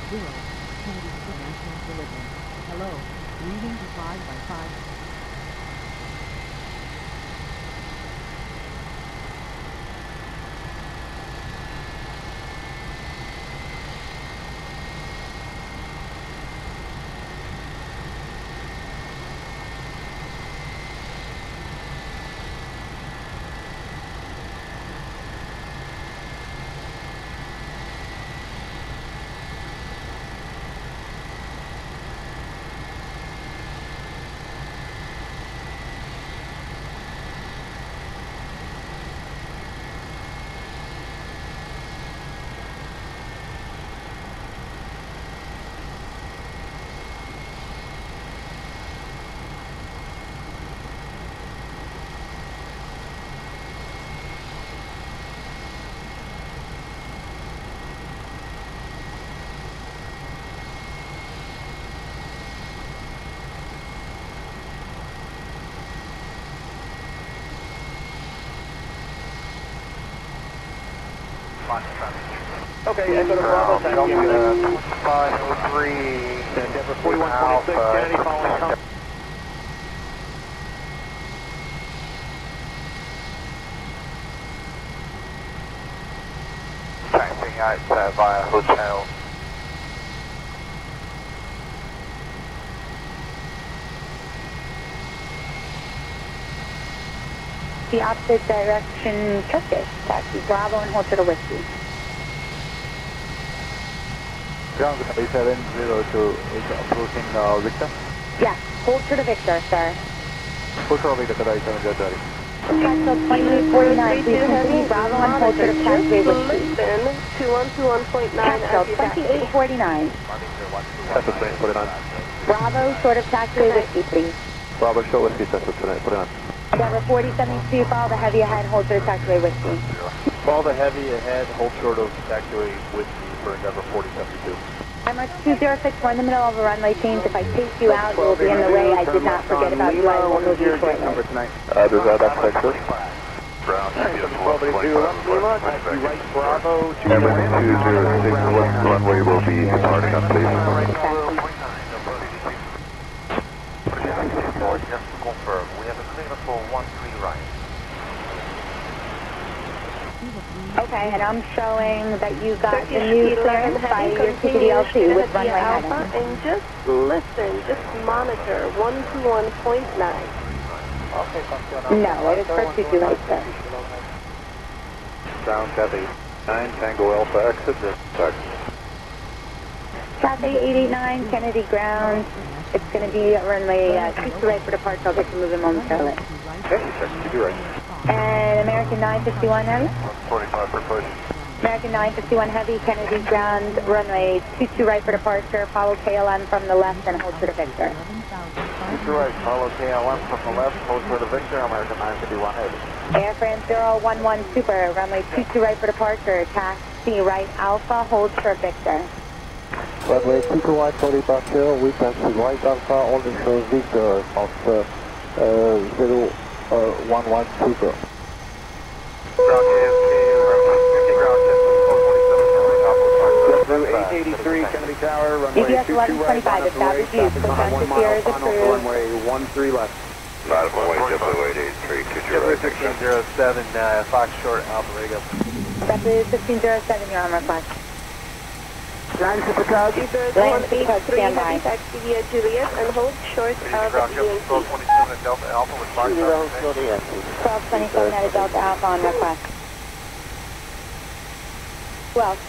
0, Kennedy International Delivery. Hello, reading to 5x5. Okay, Echo to Bravo, thank you. 503, Endeavor 4126, Kennedy following comp. Taxiing out via hotel. The opposite direction, Turkish, taxi Bravo and hold to whiskey. Ground 702 is approaching Victor. Yes, hold to Victor, sir. Hold for Victor, 702. Cancel 2849, please continue Bravo and hold to taxiway whiskey. Listen to 121.9 Cancel 2849. Cancel 2849. Bravo, short of taxiway whiskey, please. Bravo, short whiskey, Cancel 2849. Endeavor 4072, follow the heavy ahead, hold to the taxiway whiskey. Follow the heavy ahead, hold short of taxiway whiskey for Endeavor 4072. Emirates 206, we're in the middle of a runway change. If I take you out, you will be in the way. I did not forget about you. I will move you shortly. Does that affect us? Ground Right Bravo, Emirates 206, what runway will be departing on, please? Just to confirm, we have a clear for 13 right. Okay, and I'm showing that you got the new clearance by your TPDLC with runway Alpha, heading. and just listen, just monitor 121.9. No, it is for 228, sir. Ground Cathay 9, Tango Alpha exit, start. Cathay 889, Kennedy ground. It's going to be runway 22 right for departure. I'll get to move in momentarily. You're right. And American 951 heavy. 45 per push. American 951 heavy, Kennedy ground, runway 22 right for departure. Follow KLM from the left and hold for the Victor. 22 right, follow KLM from the left, hold for the Victor, American 951 heavy. Air France 011 Super, runway 22 right for departure. Taxi right Alpha, hold for Victor. Runway 22 right for departure, we taxi right Alpha, all the show Victor of 011 Super. Ground JetBlue 883, Kennedy Tower, runway DBS 22 right, 1125, if that was you, push on 50 is approved. runway 13 left. JetBlue 883, JetBlue 1607, Fox Short, Alpha Vega. JetBlue 1507, you're on request. Land to Chicago. Land to Chicago, stand by. Taxi via Juliet and hold short of ground DNC. 1227 at Delta Alpha with Fox. 1227 at Delta Alpha on request. Who else?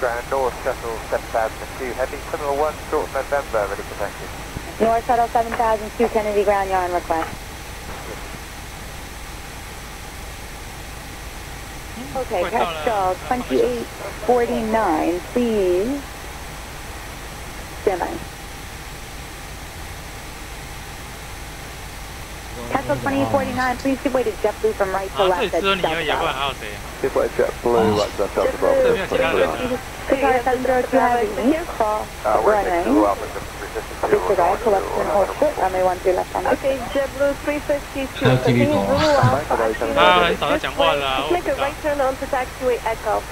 Grand North Shuttle 7002 heavy, criminal 1 short November, ready for taxi. North Shuttle 7002, Kennedy ground, you're on request. Okay, Castrol 2849, please. Stand by. Castrol 2849, please give way to JetBlue from right to left at Delta. If I JetBlue, right, that's Delta Bravo. Qatar 702 heavy, cross runway. Disregard, collect and hold short, runway 13 left on. Okay, JetBlue 352, continue Zulu Alpha. Just make a right turn onto taxiway Echo.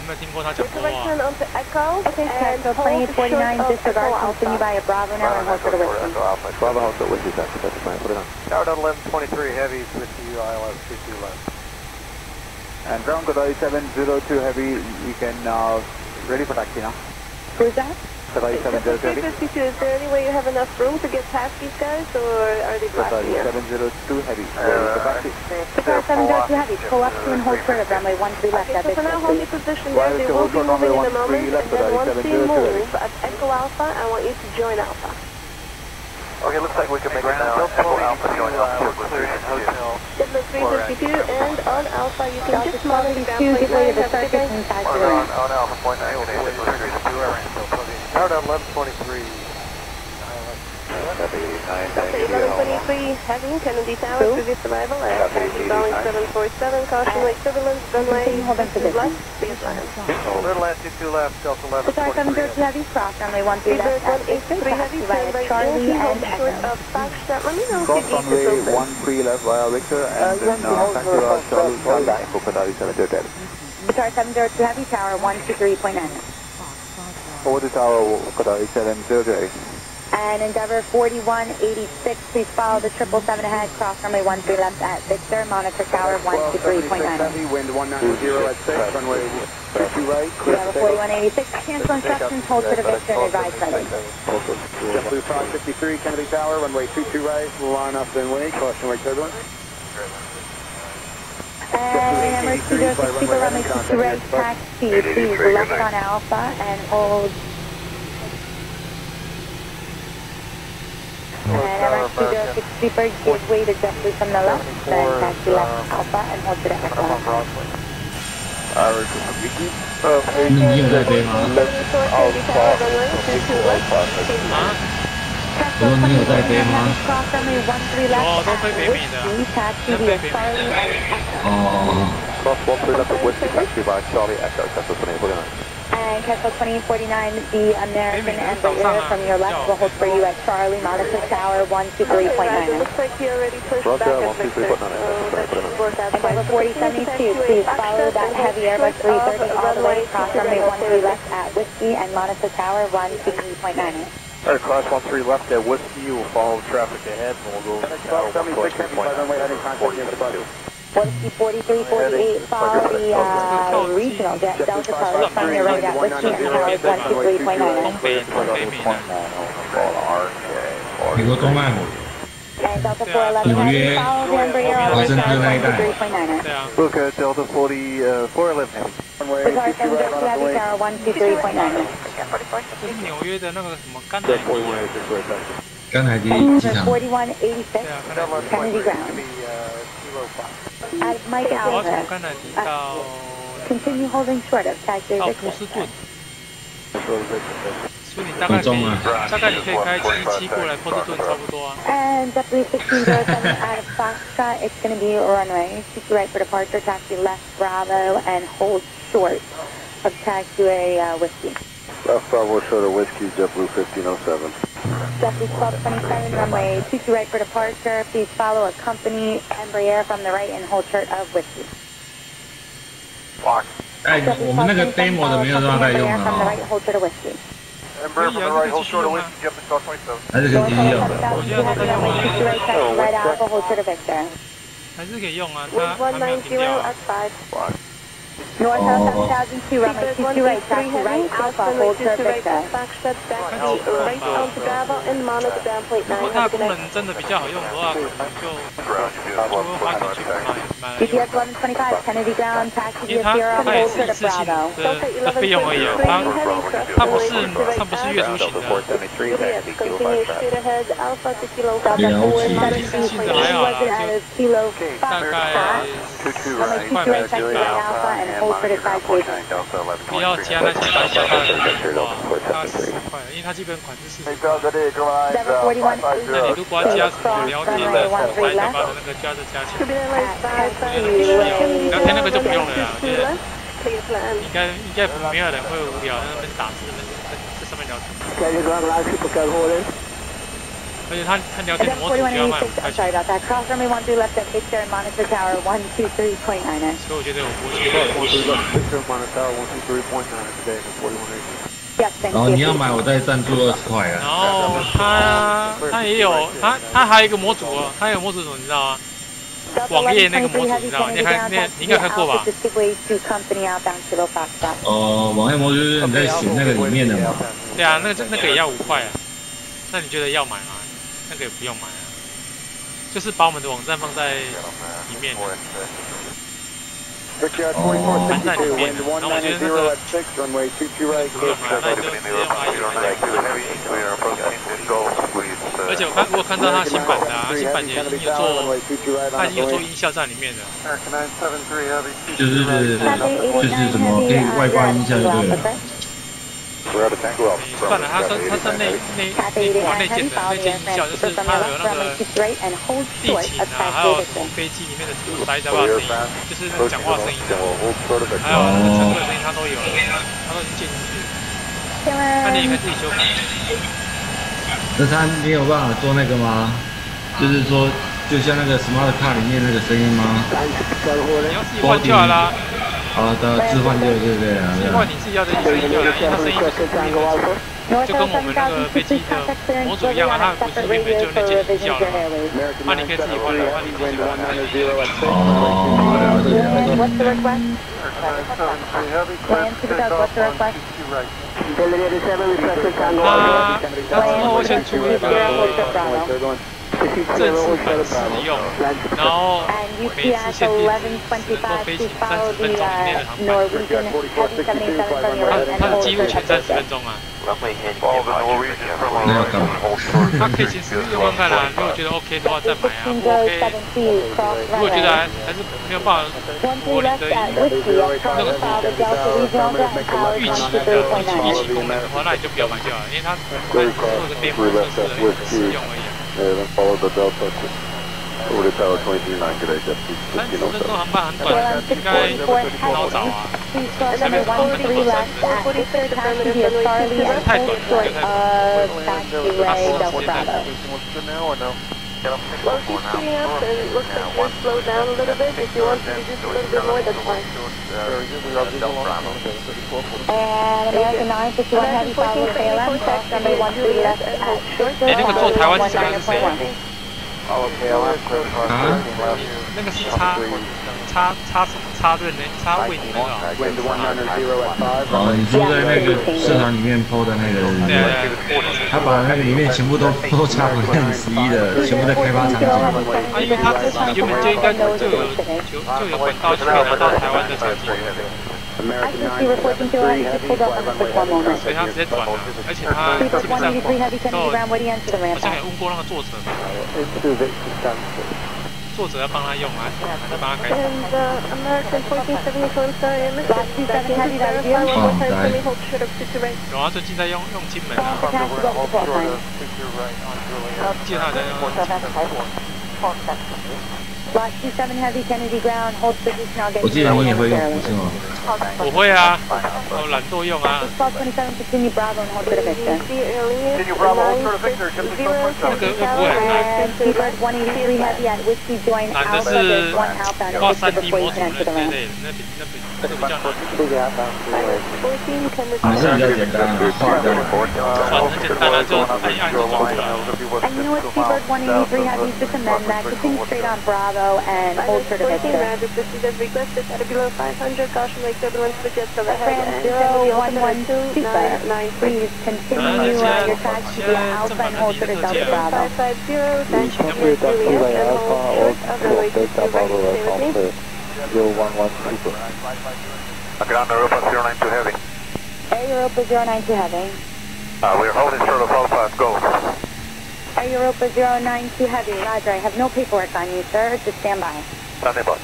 Make a right turn onto Echo. Okay, and Castrol hold 2849, short of disregard, Echo continue Alpha. by a Bravo now and hold for the whiskey. Bravo House at Whiskey, that's fine, put it on. Tower 1123 heavy, switch to ILS 22 left. And ground Qatar 702 heavy, you can, ready for taxi now. Who's that? Qatar 702 heavy. 352, is there any way you have enough room to get past these guys, or are they Qatar blocking you? 702 heavy, ready for taxi. Qatar 702 heavy, pull up to and hold short of runway 13 left at Okay, so for now, hold your position there. They will be moving in a moment, and then once they move at Echo Alpha, I want you to join Alpha. Okay, looks like we can make it now. Echo Alpha join Alpha with 352. JetBlue 352, and on Alpha, you can just monitor the ground 2, give way to the point circuit 9. and taxi On lane. Alpha point 9, okay, with 352. Tower 1123. 1123 heavy, Kennedy Tower, previous arrival at Boeing 747, caution lake turbulence, runway 22 left, please land. Little left, 22 left, Delta 11. Sorry, 702 heavy, cross runway 13 left at Victor, taxi via Charlie and Echo. Let me know Cross if you runway need to 13 left via Victor and then taxi via Charlie, stand back for Qatari 702. Sorry, 702 heavy, tower 123.9. Over the tower, Qatari 702. And Endeavour 4186, please follow the 777 ahead, cross runway 13 left at Victor, monitor tower 123.9. Wind 190 at 6, runway 22 right. Endeavour 4186, cancel instructions, hold for the Victor and advise ready. JetBlue 553, Kennedy Tower, runway 22 right, line up and wing, caution lake turbulence. And Emirates 260 for runway 22 right, taxi, please left on Alpha and hold. And Emirates 260 for gateway to JetBlue from the left, then taxi left Alpha and hold to the Echo. 你有在飞吗？我说你有在飞吗？哦，都飞北美的。哦。 And Castle 2049, the American Embraer from your left will hold for you at Charlie, monitor tower 123.9. Looks like you already pushed back at Victor. Endeavour 4072, please follow that heavy Airbus 330 all the way across runway 13 left at Whiskey and monitor tower 123.9. Alright, cross 13 left at Whiskey, you will follow traffic ahead and we'll go tower 123.9. Whiskey 4348, follow the regional jet Delta Charlie from your right at Whiskey and tower 123.9. 美国东岸。 And Delta 411, follow the Embraer over tower 123.9. Look at Delta 411. Regard 702 heavy tower 123.9. 这是纽约的那个什么甘乃迪。甘乃迪机场。 4186, Kennedy Ground. At Mike Alva. Continue holding short of taxi 到波士顿。所以你大概你可以开77过来波士顿差不多啊。And JetBlue 1607 out of Foxtrot, it's going to be runway 22 right for departure, taxi left Bravo, and hold short of taxiway Whiskey. Left Bravo short of Whiskey, JetBlue 1507. JetBlue 1227, runway 22 right for departure, please follow a company Embraer from the right and hold short of Whiskey. 哎，我们那个 demo 的没有让他用啊。 from the right, hold short of Whiskey. Embraer from the right, hold short of Whiskey, JetBlue 1227. 还是可以继续用。Right Alpha, hold short of Victor. 还是可以用啊，它没有停掉啊。 North South 7002, runway 22 right, taxi right Alpha, hold short Victor. 如果它的功能真的比较好用的话，可能就会花钱去买。 GPS 1125, Kennedy Ground, taxi 因为 to Sierra, 它也 hold 是 short 一 of 次性 Bravo. 的费用而已啊，它不是月租型的。一次性的还好啦，就大概快没几吧。 不要加那些大小大的哇，它10块，因为它基本款是40块。那你如果要加什么聊天的、来干嘛的那个加这加钱，聊天那个就不用了啦，我觉得应该没有人会无聊在那边打字在上面聊天。而且他聊天的模组就要卖5块钱。 Cross runway 13 left at Victor and monitor tower 123.9. 所以我觉得我不会。 Yes, thank 然后 you. 你要买，我再赞助20块啊。然后它也有它还有一个模组哦，它有模组什么你知道吗？网页那个模组你知道吗？你应该看过吧？哦，网页模组就是你在写那个里面的嘛。对啊，那个也要5块啊。那你觉得要买吗？那个也不用买啊，就是把我们的网站放在里面的。含在里面的。然后我觉得那个不用了，那你就直接用 而且我看到它新版的啊，新版也已经有做，它已经有做音效在里面的。就是什么可以外挂音效就对了。算了，它是内建的内建音效，就是它有那个地勤啊，还有什么飞机里面的什么杂七杂八的声音，就是那个讲话声音啊，还有那个乘客的声音，它都有，它都已经建进去了。那你也可以自己修改。那他没有办法做那个吗？就是说，就像那个 Smart Car 里面那个声音吗？你要自己换就好啦。好的，置换就对了。置换你自己要的声音就好了，因为它声音就跟我们那个飞机的模组一样啊，它不是里面就内建音效了嘛。那你可以自己换的话，你可以自己换。他之后会先出一个正式本试用，然后每次限定只能够飞行30分钟以内的航班。它是记录前30分钟啊。那要干嘛？它可以先试用看看啊，如果觉得 OK 的话再买啊，不 OK， 如果觉得还是没有办法符合你的那个预期功能的话，那你就不要买就好了，因为它做的编码测试而已，试用而已。30分钟航班很短，应该很好找啊。下面空分都太短了，就太贵，它时间太短。Well, keep speeding up, and it looks like you're slowed down a little bit. If you want to reduce a little bit more, that's fine. And American 951 Heavy follow KLM, cross runway 13 left at Victor. 那个坐台湾机长是谁？那个是插润的，插位的那个。哦，你说在那个社团里面 PO 的那个，对，他把那个里面全部都插回11的，全部在开发场景。因为他自己原本就应该就有管道就可以拿到台湾的场景。所以他直接转了，而且他基本上好像也问过那个作者，作者要帮他用啊，再帮他改。有啊，最近在用金门啊，记得他在用金门。Lot 27 Heavy Kennedy Ground, hold position, I'll get 我记得你也会用，是吗？我会啊，我懒惰用啊。Lot 27 continue Bravo and hold for the Victor. Continue Bravo, hold for the Victor, just before And Seabird 183 Heavy at Whiskey Joint Alpha, there's one outbound at Victor before you can enter the ramp. 那比较难。还是比较简单的，画的。很简单啊，就按就走了。And you know what, Seabird 183 Heavy, just amend that, continue straight on Bravo and hold for the Victor. Trans 011 Super, please continue your taxi via Alpha and hold for the Delta Bravo. Ground Europa 092 Heavy. Air Europa 092 Heavy. We're holding short of Alpha, go. Air Europa 092 Heavy, Roger, I have no paperwork on you, sir, just stand by. Sunday bus.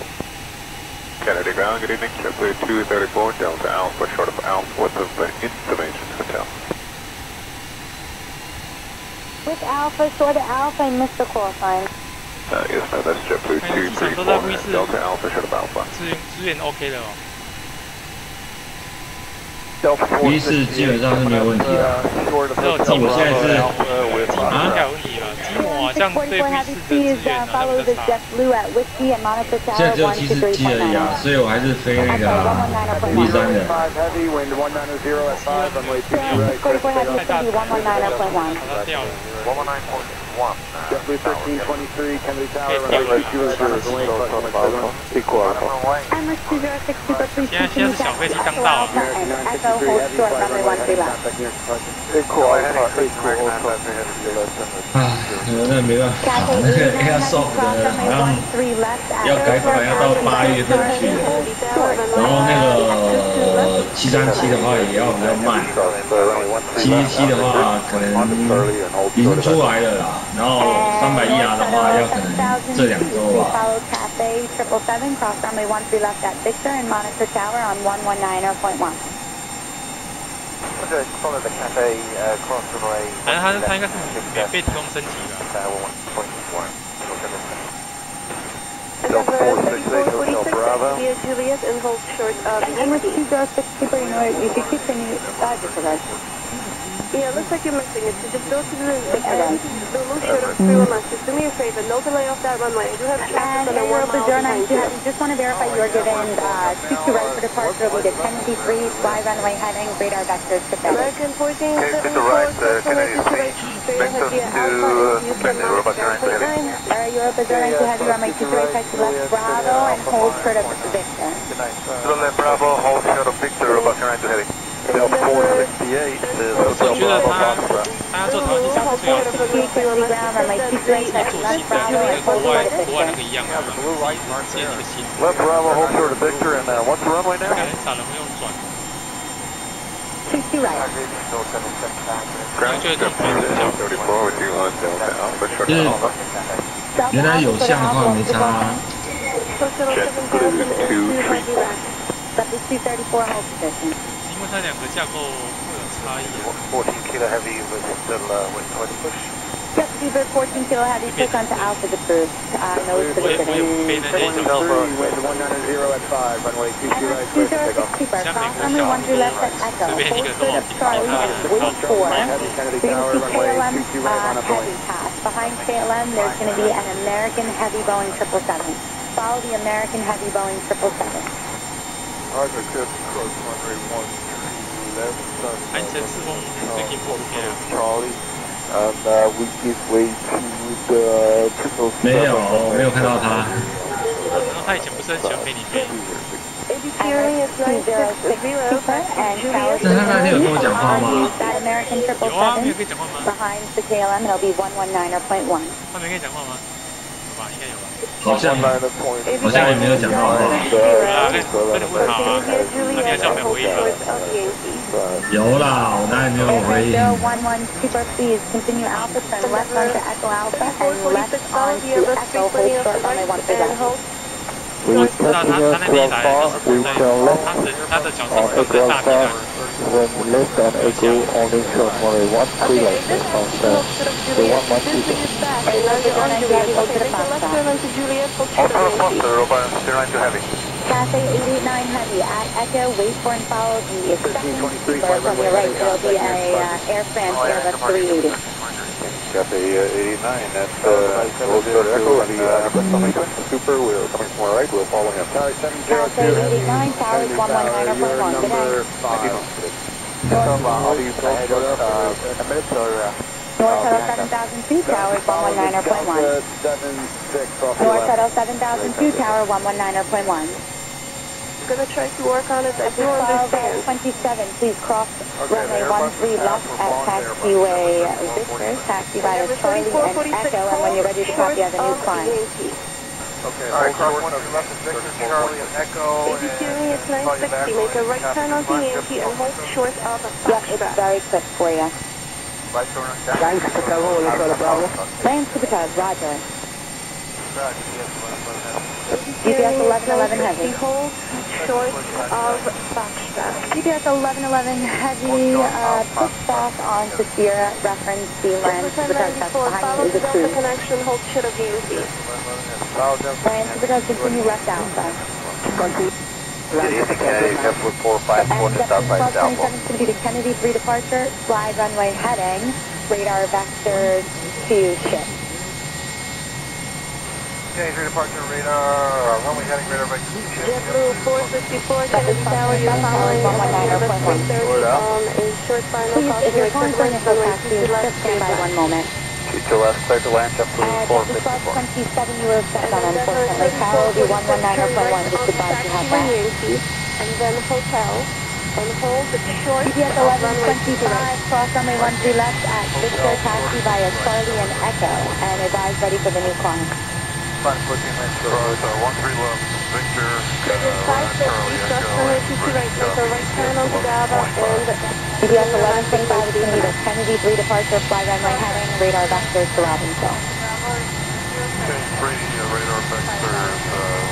Kennedy Ground, good evening, JetBlue 234, Delta Alpha, short of Alpha, what's the information hotel? With Alpha, short of Alpha, I missed the call sign. Yes, no, that's JetBlue 234, Delta Alpha, short of Alpha. 资源 OK 的哦。仪式基本上是没有问题的。只有我现在是啊，有问题了。基摩好像对 V4 的资源好像比较差。现在只有70G 而已啊，所以我还是飞那个V3的。把它掉了。JetBlue 1323, Kennedy Tower, 现在是小飞机刚到。那没办法，那个 Airsoft 的好像要改版要到8月份去的，然后那个737的话也要比较慢，717的话可能已经出来了啦，然后310R 的话要可能这2周吧。反正它应该是免费提供升级的。Juliet and hold short of Emirates 206 Super, you should continue disregard. Yeah, looks like you're missing it. So just go to the end, the little short of 311. Just do me a favor, no delay off that runway. I do have traffic on a 1 mile behind you. Just want to verify you are given 22 right for departure, lead at 10-3, fly runway heading, radar vectors to FedEx. American 14, Okay, to the right, Kennedy 3, vectors to Sydney, robot turn to heavy. Europa Zero 92 heavy, runway 23 right, taxi left Bravo, and hold short of Victor. To the left, Bravo, hold short of Victor, robot turn to heavy. Delta 468 is Hotel Bravo, Fox. 他做台湾机场最好是做起来跟国外那个一样啊，接那个新。 Left Bravo, hold short of Victor, and what's the runway now? 很少人会用转。 22 right. Ground step 34 with you on Delta Alpha, short of Alpha. 原来有像的话没差。 JetBlue 234. Left is 234, hold position. 因为它两个架构会有差异啊。 14 kilo heavy was still with north push. Yep, Seabird 14 kilo heavy, push onto Alpha approved. Nose position. 被那些角度。 with 190 at 5, runway 22 right, clear to take off. Super, cross runway 13 left at Echo, hold short of Charlie and wait for. Kennedy You're Tower, going to see runway KLM 22 right on a point. heavy pass. Behind KLM, there's going to be an American heavy Boeing 777. Follow the American heavy Boeing 777. Roger, good, close runway 13 left, 安全四风最近不 OK 啊。 Charlie, and we give way to the 777. 没有看到他。然后他以前不是很喜欢陪你飞。 Steering is 960 and Juliet. 那他那天有跟我讲话吗？ That American 有啊，没有 777 可以讲话吗？ behind the KLM, it'll be 119.1. 他没可以讲话吗？有吧，应该有吧。好像也没有讲到话。啊，跟你问好啊，那你还是要没有回应啊。有啦，我哪里没有回应？ 011 Super, please continue Alpha, turn left onto Echo Alpha, and left onto Echo, hold short runway 13 left. We 知道他那边来就是在他的角色是在大地的。 when left on Echo, only short runway 13 left on the 112. Cathay 889 Heavy at Echo, wait for and follow the second Super from your right. There'll be a Air France Airbus 380. Cathay 89, that's hold short Echo and Super, we're coming from our right, we're following up. Cathay 889, Towers 119.1, good day. North Shuttle 7002, Tower 119.1. North Shuttle 7002, Tower 119.1. Going to try to work on it. I do understand. 27, please cross runway 13 left at taxiway Victor, taxi via Charlie and Echo, and when you're ready to copy, have a new climb. Okay, all right, cross 1 left is Victor, Charlie and Echo. Steering is 960. Make a right turn onto Yankee and hold short of a Yep, it's very quick for you. Right turn on down. Land to the cars, roger. GPS 1111 heavy. Hold short of Foxtrot. GPS 1111 heavy, push back onto Sierra, reference the land to the cars behind you is Delta approved. connection, hold short of Yankee. Land to the cars, continue left Alpha. Kennedy 454 to start by South. 27 is going to be the Kennedy 3 departure, slide runway heading, radar vector to ship. Kennedy 3 departure radar, runway heading radar vector to ship. JetBlue 454, Kennedy Tower, you're following Airbus 330 on a short final Please, caution. if you're calling for initial taxi, just stand by 1 moment. To left, clear to land, JetBlue 454. 27 you were set on, unfortunately. Tower will be 119.1, just advise you have that. And then hotel, and hold the short GPS of runway 1125, cross runway 13 left at Victor, taxi via Charlie and Echo, and advise ready for the new climb. 14 lanes, 13 left, Victor, 550, cross runway 22 right, make a right turn onto Java, and GPS 1125 is going to be the Kennedy 3 departure, fly runway heading, radar vectors to Robbinsville. Change 3, radar vectors,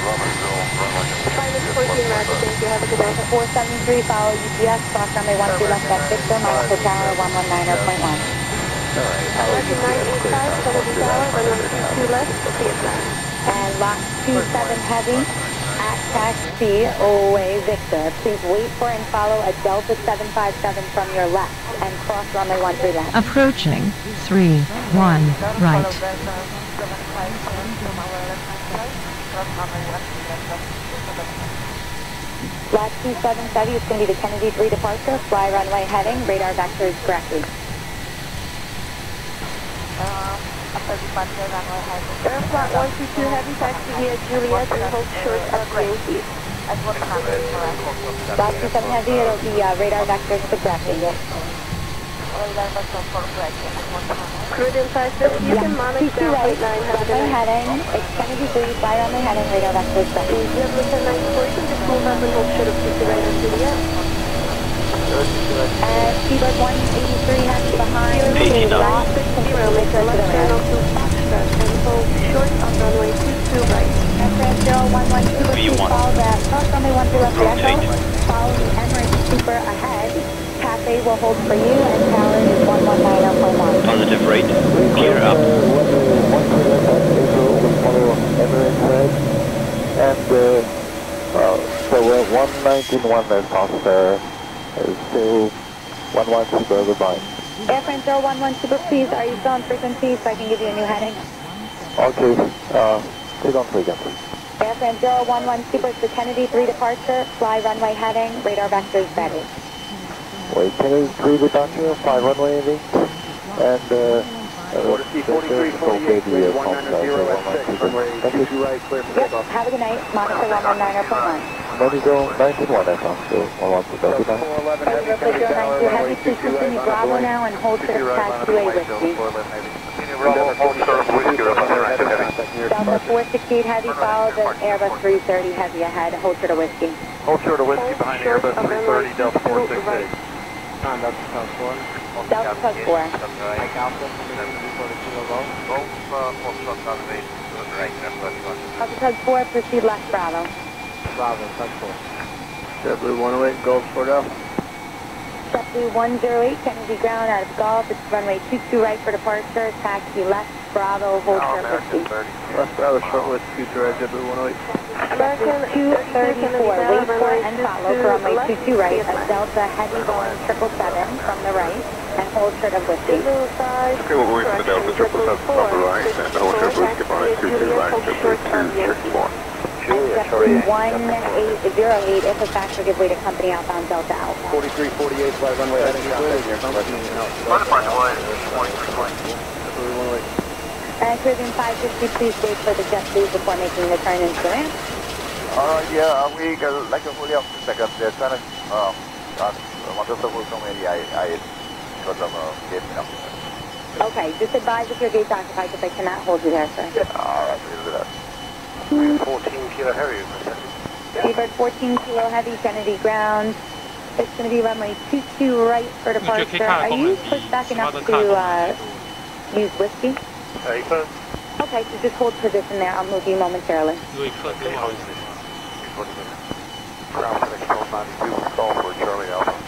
Robbinsville, runway. find the Roger, thank you. Have a good day. 473, follow UPS, cross runway 13 left at Victor, Monaco Tower, 119.1. Roger, 985, Kennedy Tower, runway 22 left, clear flight. And lot 27 heavy at taxi, Away Victor. Please wait for and follow a Delta 757 from your left and cross runway 13 left. Approaching 31 right. Lot 277 is going to be the Kennedy 3 departure, fly runway heading, radar vectors correctly. Airplot 122 heavy, taxi via Juliet and hold short of Yankee. Lot 27 heavy, it'll be radar vectors correctly. Cruden 550, you can monitor down right, 9, have a good runway night. heading, it's Kennedy 3, fly runway heading, radar vectors correctly. JetBlue 1094, just move up and hold short of CC right on Juliet. And Seabird 183 heavy behind, lot 60, make sure to the Left turn rear. onto Foxtrot and hold short on runway 22 right. Aircraft 0112, please follow that cross runway 13 left at Echo, follow the Emirates Super ahead. Cafe will hold for you, and tower is 119.1. Positive rate, clear up. And so we're 119.1 there, faster. Still 112 Super, goodbye. Airframe 011 Super, please, are you still on frequency so I can give you a new heading? Okay, take on frequency. Airframe 011 Super, it's the Kennedy 3 departure, fly runway heading, radar vectors ready. Wait, Kennedy 3 departure, 5 runway heading, and Yep, have a good night, monitor 119.1. Medical 91 FM, so 112 goodbye. Ready for 092 heavy, please continue Bravo now and hold short of taxiway whiskey. Delta 468 heavy, follow the Airbus 330 heavy ahead, hold short of whiskey. Hold short of whiskey behind the Airbus 330, Delta 468. Delta plus 4. Delta plus 4, proceed left Bravo. Bravo, touch 4. JetBlue 108, Gulf 4 Delta. JetBlue 108, Kennedy ground out of Gulf, it's runway 22 right for departure, taxi left Bravo, hold short whiskey. Left Bravo, short with future right, JetBlue 108. American 234, wait for and follow for runway 22 right, a Delta heavy Boeing 777 from the right, and hold short of whiskey. Okay, we're going for the Delta 777 from the right, and hold short whiskey behind 22 right, JetBlue 264. JetBlue 1808, if a factor, give way to company outbound Delta Alpha. 4348, flight runway heading And Caribbean 550, please wait for the JetBlue before making the turn into the ramp. Yeah, we got like a fully off seconds. They're trying to, one of the work from I got them getting up. Okay, just advise if your gate's occupied because I cannot hold you there, sir. Alright, we'll do that. 14 kilo heavy. Seabird 14 kilo heavy, Kennedy ground. It's going to be runway 22 right for departure. Are you pushed back enough to use whiskey? Okay, so just hold position there. I'll move you momentarily.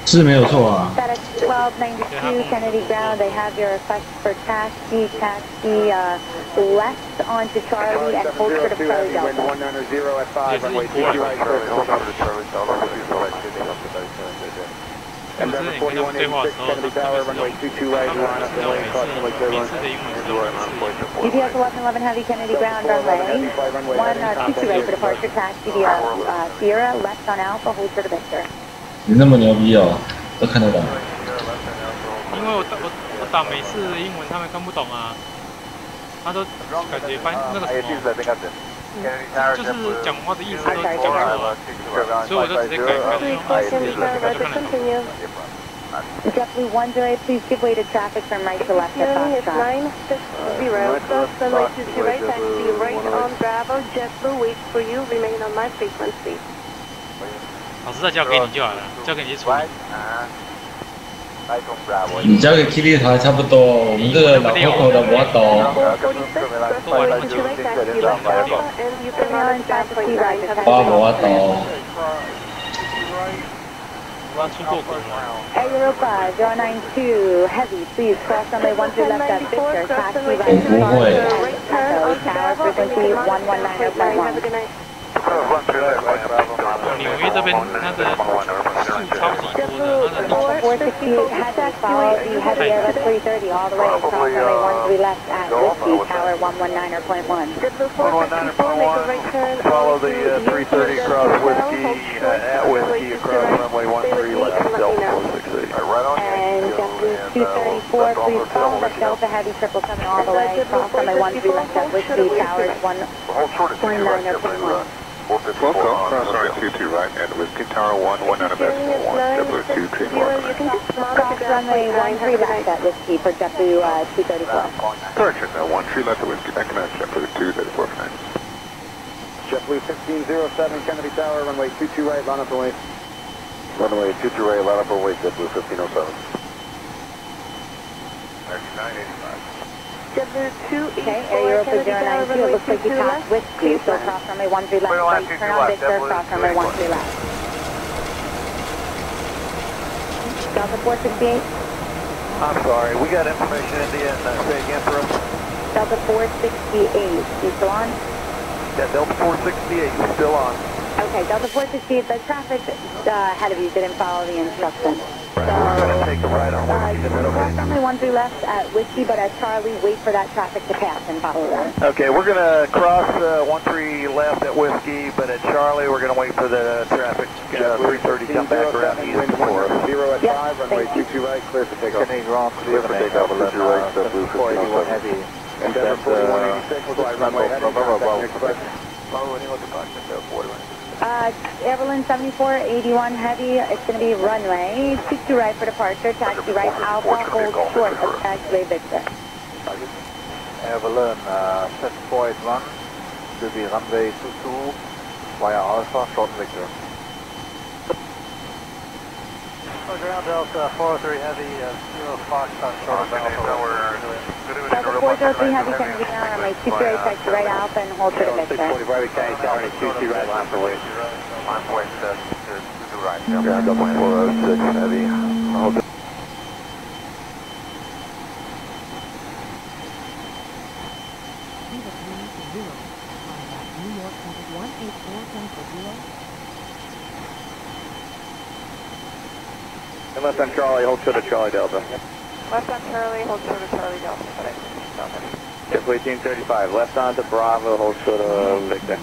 是没有错啊。 FedEx 1292 Kennedy ground. They have your request for taxi left onto Charlie and hold short of Charlie Delta. 190 at 5, runway 22 right, and then 4186 Kennedy Tower, runway 22 right, line up the lane, crossing Lake Zero. UPS 1111 heavy Kennedy ground runway 122 right for departure, taxi via Sierra, left on Alpha, hold short of Victor. 你那么牛逼哦，都看得懂。因为我打美式的英文，他们看不懂啊。他都感觉翻那个什么，就是讲话的意思都讲错，所以我就直接改JetBlue 108, please give way to traffic from right to left at Foxtrot. 960, cross runway 22 right, taxi right on Bravo, JetBlue waits for you, remain on my frequency. 老师再交给你就好了，交给你去处理。你交给 Kitty 台差不多，我们这个老 Coco 的我懂。我懂。Air Europa 092 Heavy, please cross runway 13 left at Victor, taxi right to Echo, tower frequency 119.1. 纽约这边它的树超级多的，它的468 Heavy, follow the Heavy Airbus 330 all the way across runway 13 left at Whiskey, tower 119.1. 119.1, follow the 330 across Whiskey, at Whiskey across runway 13 left, Delta 468. And JetBlue 234, please follow the Delta Heavy 777 all the way across runway 13 left at Whiskey, tower 119.1. Welcome, cross runway 22 right and Whiskey Tower 119.1, JetBlue 234. Cross runway 13 left at Whiskey for JetBlue 234. Correction, 13 left at Whiskey, thank you, JetBlue 234. JetBlue 1507 Kennedy Tower, runway 22 right, line up and wait. Runway 22 right, line up and wait, JetBlue 1507. 3985. JetBlue 284, okay, Air Europa 092, it looks like you passed Whiskey, so cross runway 13 left, right, turn on Victor, cross runway 13 left. Delta 468. I'm sorry, we got information in the end, say again for us. Delta 468, you still on? Yeah, Delta 468, still on. Okay, Delta 468, the traffic ahead of you didn't follow the instructions. So, take a right on Whiskey. Cross runway 13 left at Whiskey, but at Charlie, wait for that traffic to pass and follow them. Okay, we're going to cross 13 left at Whiskey, but at Charlie, we're going to wait for the traffic 330 come back around east for us. 0 at 5, runway 22 right, clear for takeoff. Clear for takeoff, 22 right, JetBlue 1507. Heavy. Endeavor 4186, we'll fly runway heading. Follow any other departure, 41. Evelyn 7481 Heavy, it's going to be runway 22 right for departure, taxi right Alpha, hold short of taxiway Victor. Evelyn 7481, to be runway 22 via Alpha, short Victor. Ground Delta 403 Heavy, 0 Foxtrot, short of Alpha. Delta 403 Heavy, Kennedy down, runway 22 right, taxi right Alpha, and hold short of Victor. 645 Kennedy Tower, 22 right, line for wait. Line for wait, 22 right. Yeah, Delta 406 Heavy, hold. And left on Charlie, hold short of Charlie Delta. Left on Charlie, hold short of Charlie Delta. JetBlue 1835, left on to Bravo, hold short of Victor.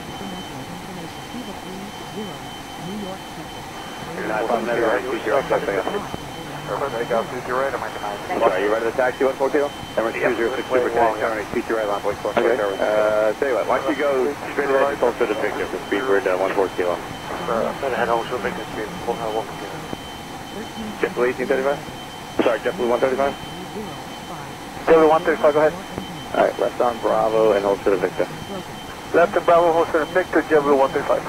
Sorry, you ready to taxi 142? Emirates 206 Super Tower, 22 right, line 44. Okay, tell you what, why don't you go straight ahead, hold short of Victor for Speedbird 14 kilo. Head hold short of Victor, speed 114. JetBlue 1835? Sorry, JetBlue 135? JetBlue 135, go ahead. Alright, left on Bravo and hold short of Victor. Left on Bravo, hold short of Victor, JetBlue 135.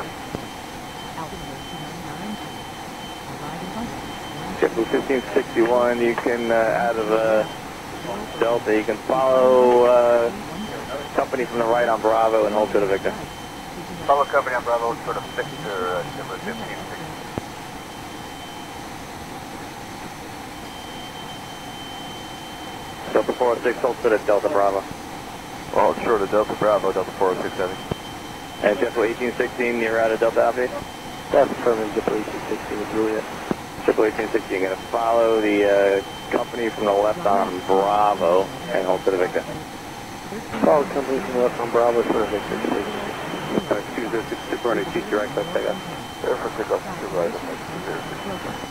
JetBlue 1561, you can, out of Delta, you can follow company from the right on Bravo and hold short of Victor. Follow company on Bravo, hold short of Victor, JetBlue 1560. Delta 406, hold short of Delta Bravo. Well, short of Delta Bravo, Delta 406 Heavy. And JetBlue 1816, you're out of Delta Alpha? That's affirming JetBlue 1816 with Juliet. JetBlue 1816, you're going to follow the company from the left on Bravo and hold short of Victor. Follow company from the left on Bravo, short of Victor, please. 206 Super Running, CC right, let's take off. There for takeoff, Super right,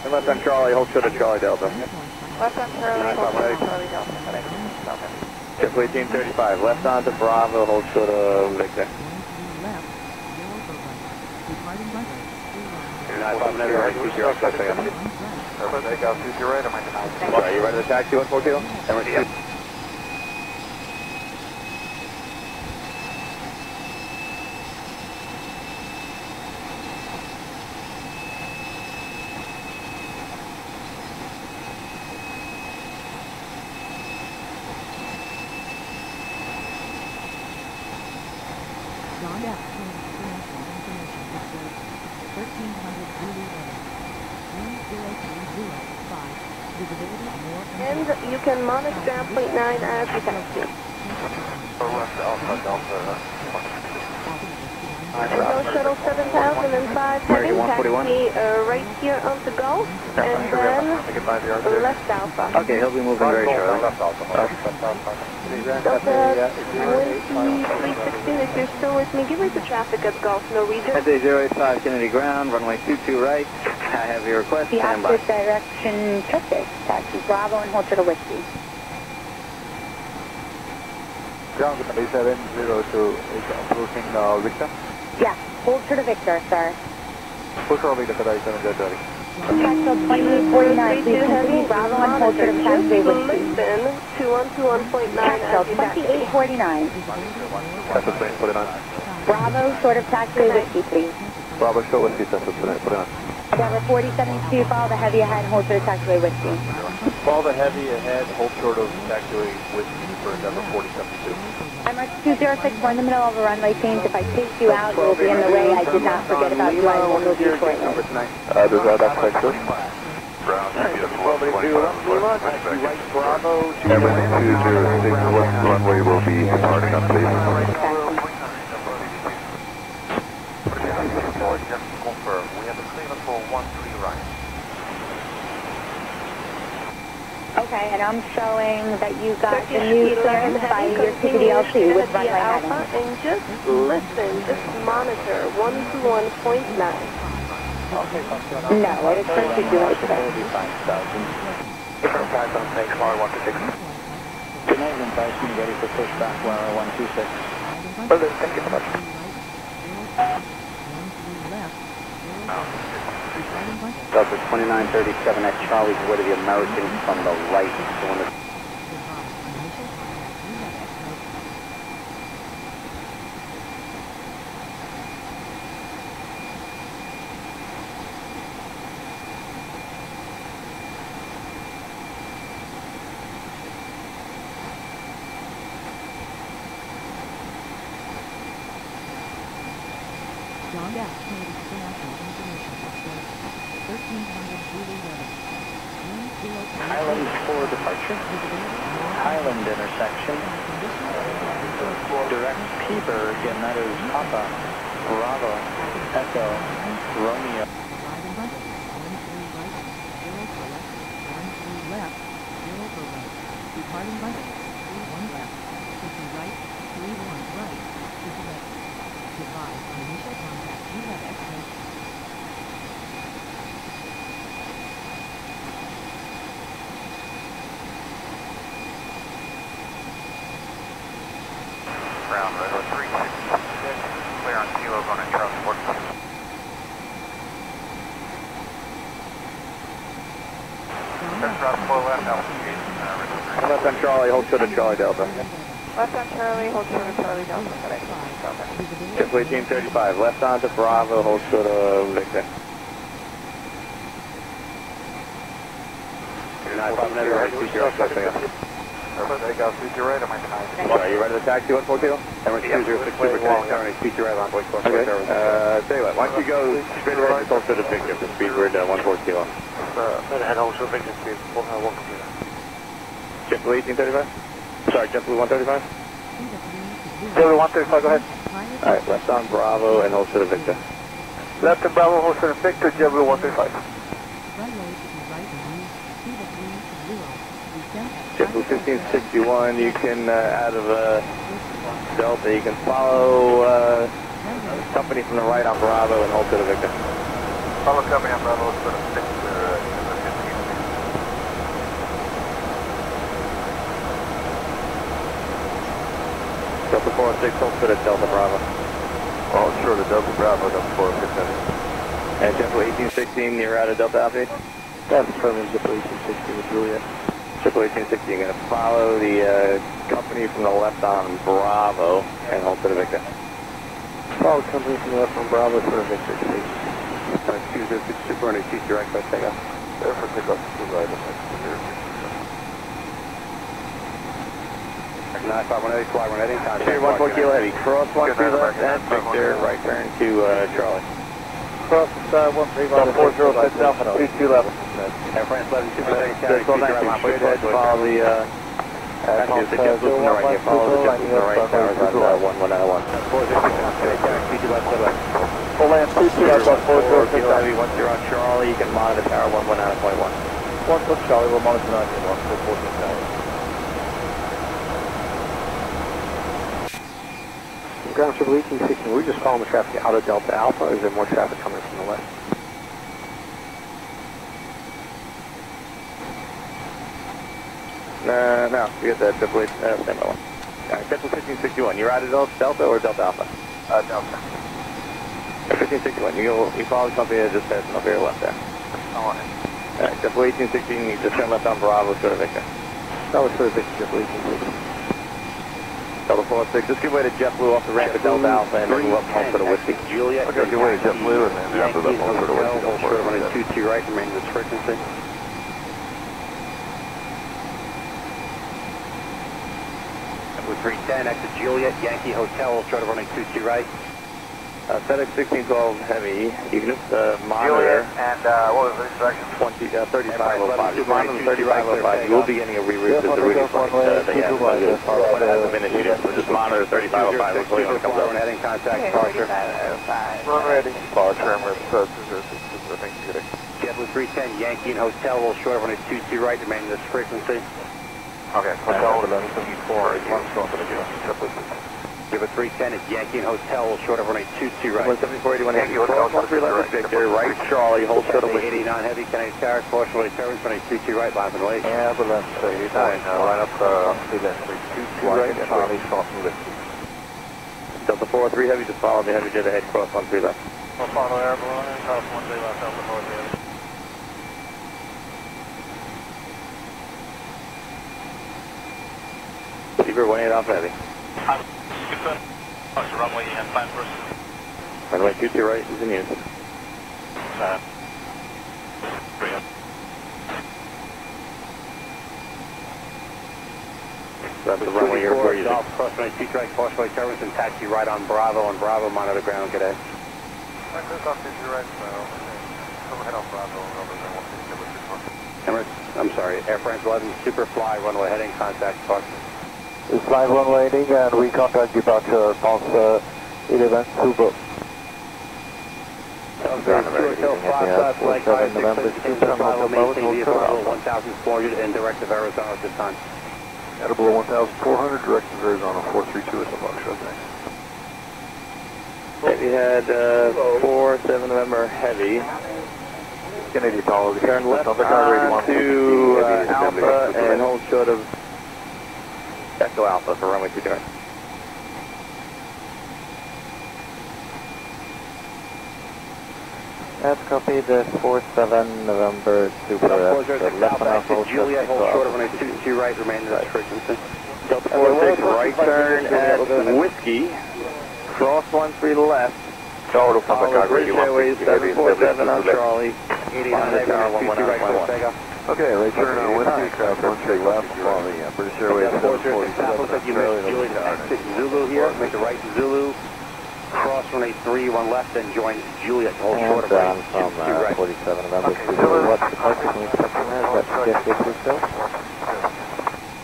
and left on Charlie, hold short of Charlie Delta. Left on Charlie, hold short of Charlie Delta. JetBlue 1835, left on to Bravo, hold short of Victor. 959, right, 20, let's take off. Takeoff 20 right, am I denied? Sorry, you ready to taxi 142? Emirates 2. And you can monitor ground point 9 as you taxi. And go shuttle 7005 heading taxi right here on the Gulf, and then left Alpha. Okay, he'll be moving very shortly. Delta 2316, if you're still with me, give me the traffic at Gulf Norwegian. At 085 Kennedy ground, runway 22 right. I have your request, the stand by. opposite direction Turkish, taxi Bravo and hold shuttle Whiskey. Ground 702 is approaching Victor. Yeah, hold shuttle Victor, sir. Hold shuttle Victor, Taxi 2849, please continue Bravo and hold shuttle taxi Whiskey. Listen, 2121.9 Taxi 2849. Taxi 2849. Bravo, short of taxi Whiskey, please. Bravo, short Whiskey, Taxi 2849. Tower 4072, follow the heavy ahead, hold short of taxiway Whiskey. Follow the heavy ahead, hold short of taxiway Whiskey for Denver 4072. I'm at 206, we're in the middle of a runway change. If I chase you out, you'll be in the way. I did not forget about you. I will move you shortly. Does that correct, sir? Ground Bravo, Everything 206, what runway will be departing on, please? Just to confirm, we have a clearance for 13 right. Okay, and I'm showing that you got the new clearance by your CPDLC with runway heading. And just listen, just monitor 121.9. No, I expect you to do it today. Different flights on snake car 126. Jamaican Tyson, ready for pushback, 126. Well, thank you so much. Delta 2937 at Charlie's way to the American from the right. Highland for departure. Highland intersection. Direct P-Berg, and that is Papa, Bravo, Echo, Romeo. Departing by 31 left, 50 right, 31 right, 50 left. Goodbye. On initial contact, you have exit. Ground road 366, clear on kilos on a transport. Left 4 left, altitude. Left on Charlie, hold short of Charlie Delta. Left on Charlie, hold short of Charlie Delta. JetBlue 1835, left on to Bravo, hold short of Victor. You're not coming in, right? CC right, something else. They got CC right on my time. Are you ready to taxi 140? Emirates 206 Super Connect, CC right on 140. Okay, tell you what, why don't you go straight ahead and hold short of Victor for speedbird 140. Head hold short Victor speed 140. JetBlue 1835? Sorry, JetBlue 135? JetBlue 135, go ahead. Alright, left on Bravo and hold short of Victor. Left on Bravo, hold short of Victor, JetBlue 135. JetBlue 1561, you can, out of Delta, you can follow company from the right on Bravo and hold to the Victor. Follow company on Bravo, hold short of Victor, Delta 406, hold to the Delta Bravo. Hold short of Delta Bravo, Delta 406. And JetBlue 1816, you're out of Delta Alpha? That's affirmative, JetBlue 1816 with Juliet. JetBlue 1860, you're going to follow the company from the left on Bravo and hold to the Victor. Follow company from the left on Bravo for the Victor, please. 206 Super and CC right for takeoff. There for takeoff, 2 right. 951 fly, we're heading contact. 14 kilo heavy, cross 13 left at Victor, right turn to Charlie. Cross 406 Alpha, 22 left. Air France 11, super second carry, straight ahead, follow the, actually, the JetBlue from the right here, follow the JetBlue from the right, towers on 1191. 406, left, Full land, 22 left on 406 kilo heavy, once you're on Charlie, you can monitor tower 119.1. 1 foot Charlie, we'll monitor 9.1 for 14 tower. Ground Triple 1860, we're just following the traffic out of Delta Alpha, or is there more traffic coming from the west? No, we got the Triple 8, stand by one. JetBlue 1561, you're out of Delta or Delta Alpha? Delta. 1561, you follow the company that just heads up here left there. On it. Alright, JetBlue 1816, you just turn left on Bravo, go to Victor. That was for the Victor JetBlue 1860. Delta 46, just give way to JetBlue off the ramp at Delta Alpha and then go up home for the Whiskey. Juliet, okay, give way to JetBlue and then after that home for the Whiskey. Hold short running 22 right, remain this frequency. JetBlue 310, exit Juliet, Yankee Hotel, hold short running 22 right. FedEx 1612 Heavy, you can monitor. Juliet and what was the direction? 3505. Just monitor 3505. You will be getting a reroute to the routing point that they have. But it hasn't been issued yet, so just monitor 3505 until you come down. Heading contact departure. Run ready. Departure, I think you're good. JetBlue 310, Yankee and Hotel, hold short running 22 right, remain this frequency. Okay, Hotel 1174, 1 going for the JetBlue. Give a 310 at Yankee and Hotel, short of runway 22 right. 17481 Yankee Hotel, 13 left Victor, right Charlie, hold short of 89 heavy, Kennedy Tower, caution runway turbines, runway 22 right, line and wait. Yeah, but let's say, line up the 22 right, Charlie, crossing Whiskey. Delta 403 heavy, just follow the heavy jet ahead, cross 13 left. Follow air balloon, cross 13 left, Delta 403 heavy. Receiver 18 Alpha heavy. What's the runway you have planned for us? Runway 22 right is in use. That's the runway you're using. Cross runway 22 right, cross runway turbines and taxi right on Bravo, and Bravo monitor ground today. Emirates, I'm sorry, Air France 11, Superfly, runway heading, contact departure. It's flight runway heading and we contact departure, pulse 11 Super. November 1400, and direct of Arizona at this time. Edible 1400, direct of Arizona 432 is the Foxtrot, thanks. Heavy had 47 November heavy. Kennedy Tower, turn left to Alpha and hold short of Echo Alpha for runway 22. That's copied, 47 November Super. Left on Alpha, Juliet, hold short of runway 22 right, remain at frequency. Delta 46, right turn at Whiskey, cross 13 left. Tower from the British Airways 747 on Charlie, 89 at tower 119.1. Okay, right turn on Whiskey, craft 13 left on the British Airways 747. Zulu here, make the right Zulu, cross runway 31 left, and join Juliet, hold short of runway 22 right. 47 November Super. What's the departure? Can we expect from there? Is that JetBlue still?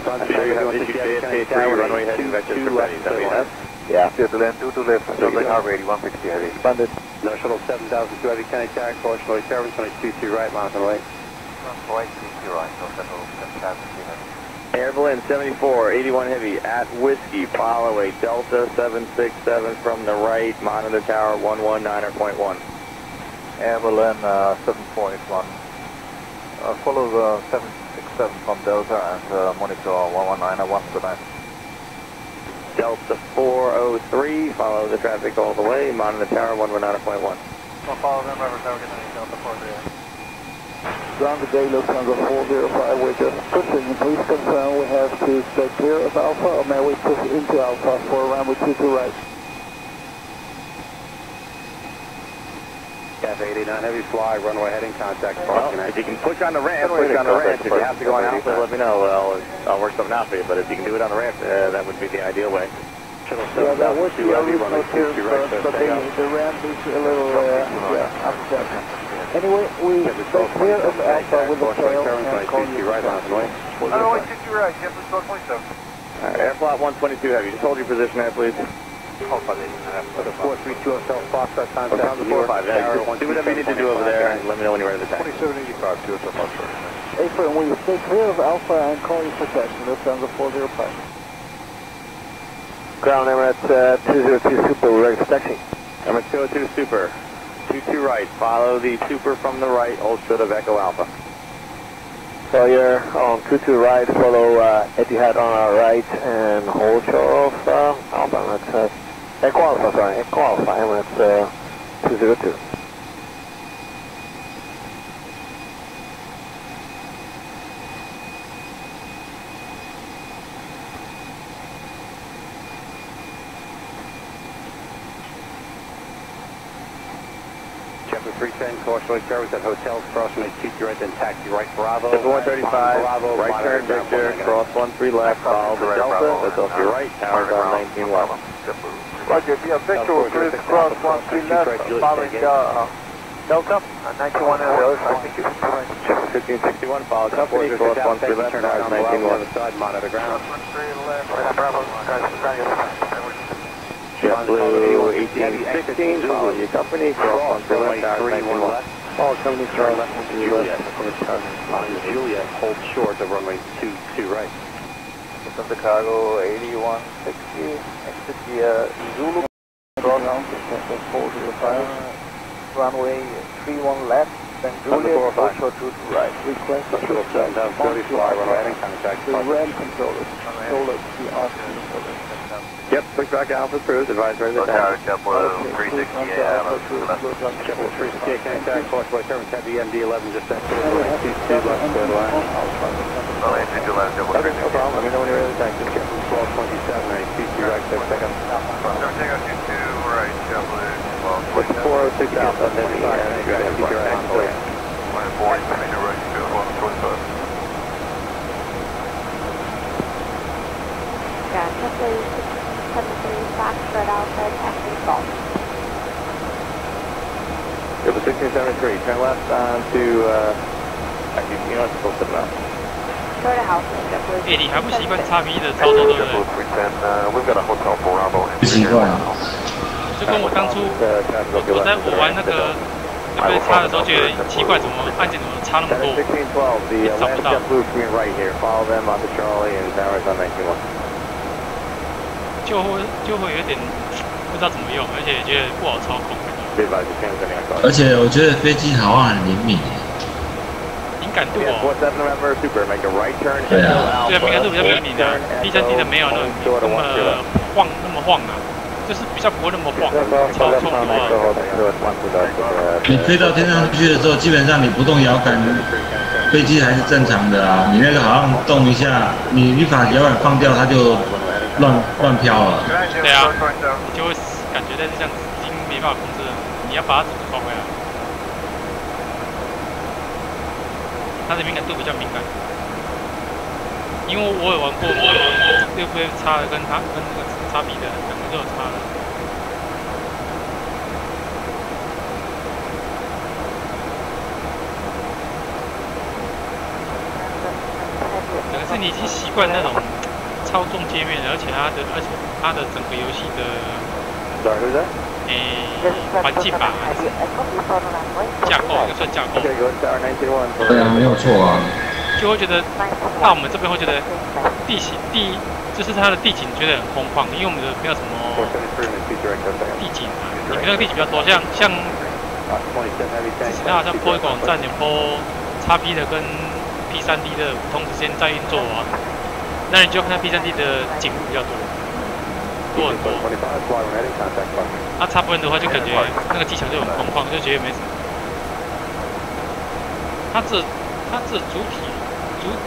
I'm sure you have issued JFK 3, runway heading vector to left. Yeah. Land 2 to left, Southern Harbor 8150 heavy. Funded. No shuttle 7002 heavy, Kennedy Tower, caution runway turbines, runway 22 right, miles and away. Runway 22 right, no shuttle 7002 heavy. Air Berlin 74, 81 heavy, at Whiskey, follow a Delta 767 from the right, monitor tower 119.1. Air Berlin 741. Follow the 767 from Delta and monitor 119.1 for 9. Delta 403, follow the traffic all the way, monitor tower 119.1. We'll follow them, River Tower, Delta 403. Ground today, Lufthansa 405, we're just pushing. Please confirm we have to stay clear of Alpha, or may we push into Alpha for runway 22 right? Cafe 89 Heavy fly, runway heading, contact parking. If you can push on the ramp, push on the ramp. If you have to go on Alpha, let me know. I'll work something out for you, but if you can do it on the ramp, that would be the ideal way. Yeah, that was the original clearance first, but the ramp is a little upset. Anyway, we stay clear of Alpha with the tail and call you right on the way. Runway 22 right, JetBlue 1227. Airplot 122 Heavy, just hold your position there, please. Hold position. The 432 Hotel Foxtrot contact. Do whatever you need to do over there and let me know when you're ready to taxi. 2785 to Hotel Foxtrot. April, we stay clear of Alpha and call you for taxi. Lufthansa 405. Ground Emirates 202 Super, we're ready for taxi. Emirates 202 Super, 22 right, follow the Super from the right, hold short of Echo Alpha. So you're on 22 right, follow Etihad on our right and hold short of Alpha. That's Echo Alpha, sorry, Echo Alpha, Emirates 202. JetBlue 310, cautionary service at hotels, crossing TT right, then taxi right, Bravo. 135, Bravo, right turn, Victor, cross 13 left, follow the Delta, that's off your right, tower's on 19 left. Roger, be official, clear to cross 13 left, following Delta, 91 I think it's 1561, follow company, cross 13 left, tower's 19 left. Side, monitor ground. Bravo, JetBlue 1816, follow your company, cross 13 left, tower's 19 left. Follow company, cross Juliet, Juliet, hold short of runway 22 right. From Chicago 8160, exit via Zulu, runway 31 left, then Juliet, also to the right. Request to the ram controllers, the RC. Yep, push back down for cruise, advise ready to Tower JetBlue 360 JetBlue 360, contact, caution by service, heavy MD-11, just sent to runway 22 left, clear the line. Runway 22 left, JetBlue 360. No problem, let me know when you're ready to taxi. JetBlue 1227, right, 22 right, pick up. Everything on 22 right, JetBlue 406 Alpha, then keep your eye on the way. 24, major right, 1225. Yeah, JetBlue 673 Foxtrot Alpha, taxi Golf. JetBlue 1673, turn left onto, actually, you know what's supposed to be now. 你还不习惯叉 B 的操作对不对？不习惯。就跟我当初我玩那个JetBlue叉的时候，觉得奇怪，怎么按键怎么差那么多，找不到。就会有点不知道怎么用，而且觉得不好操控。而且我觉得飞机好像很灵敏。敏感度哦。对啊。对啊，敏感度比较灵敏啊。D3D 的没有那么晃啊，就是比较不会那么晃，操纵的话。你飞到天上去的时候，基本上你不动摇杆，飞机还是正常的啊。你那个好像动一下，你把摇杆放掉，它就乱飘了。对啊，你就会感觉在这样已经没办法控制了，你要把它抓回来。它的敏感度比较敏感，因为我有玩过6V叉的跟那个叉比的，两个都有差的。可是你已经习惯那种操纵界面了，而且它的整个游戏的环境吧，架构也算架构。对啊，没有错啊。就会觉得到我们这边会觉得就是它的地景觉得很空旷，因为我们的没有什么地景啊，你们那个地景比较多，像它好像坡一广站有坡XP的跟 P3D 的同时间在运作啊，那你就看 P3D 的景比较多很多。差不多的话就感觉那个机场就很空旷，就觉得没什么。它这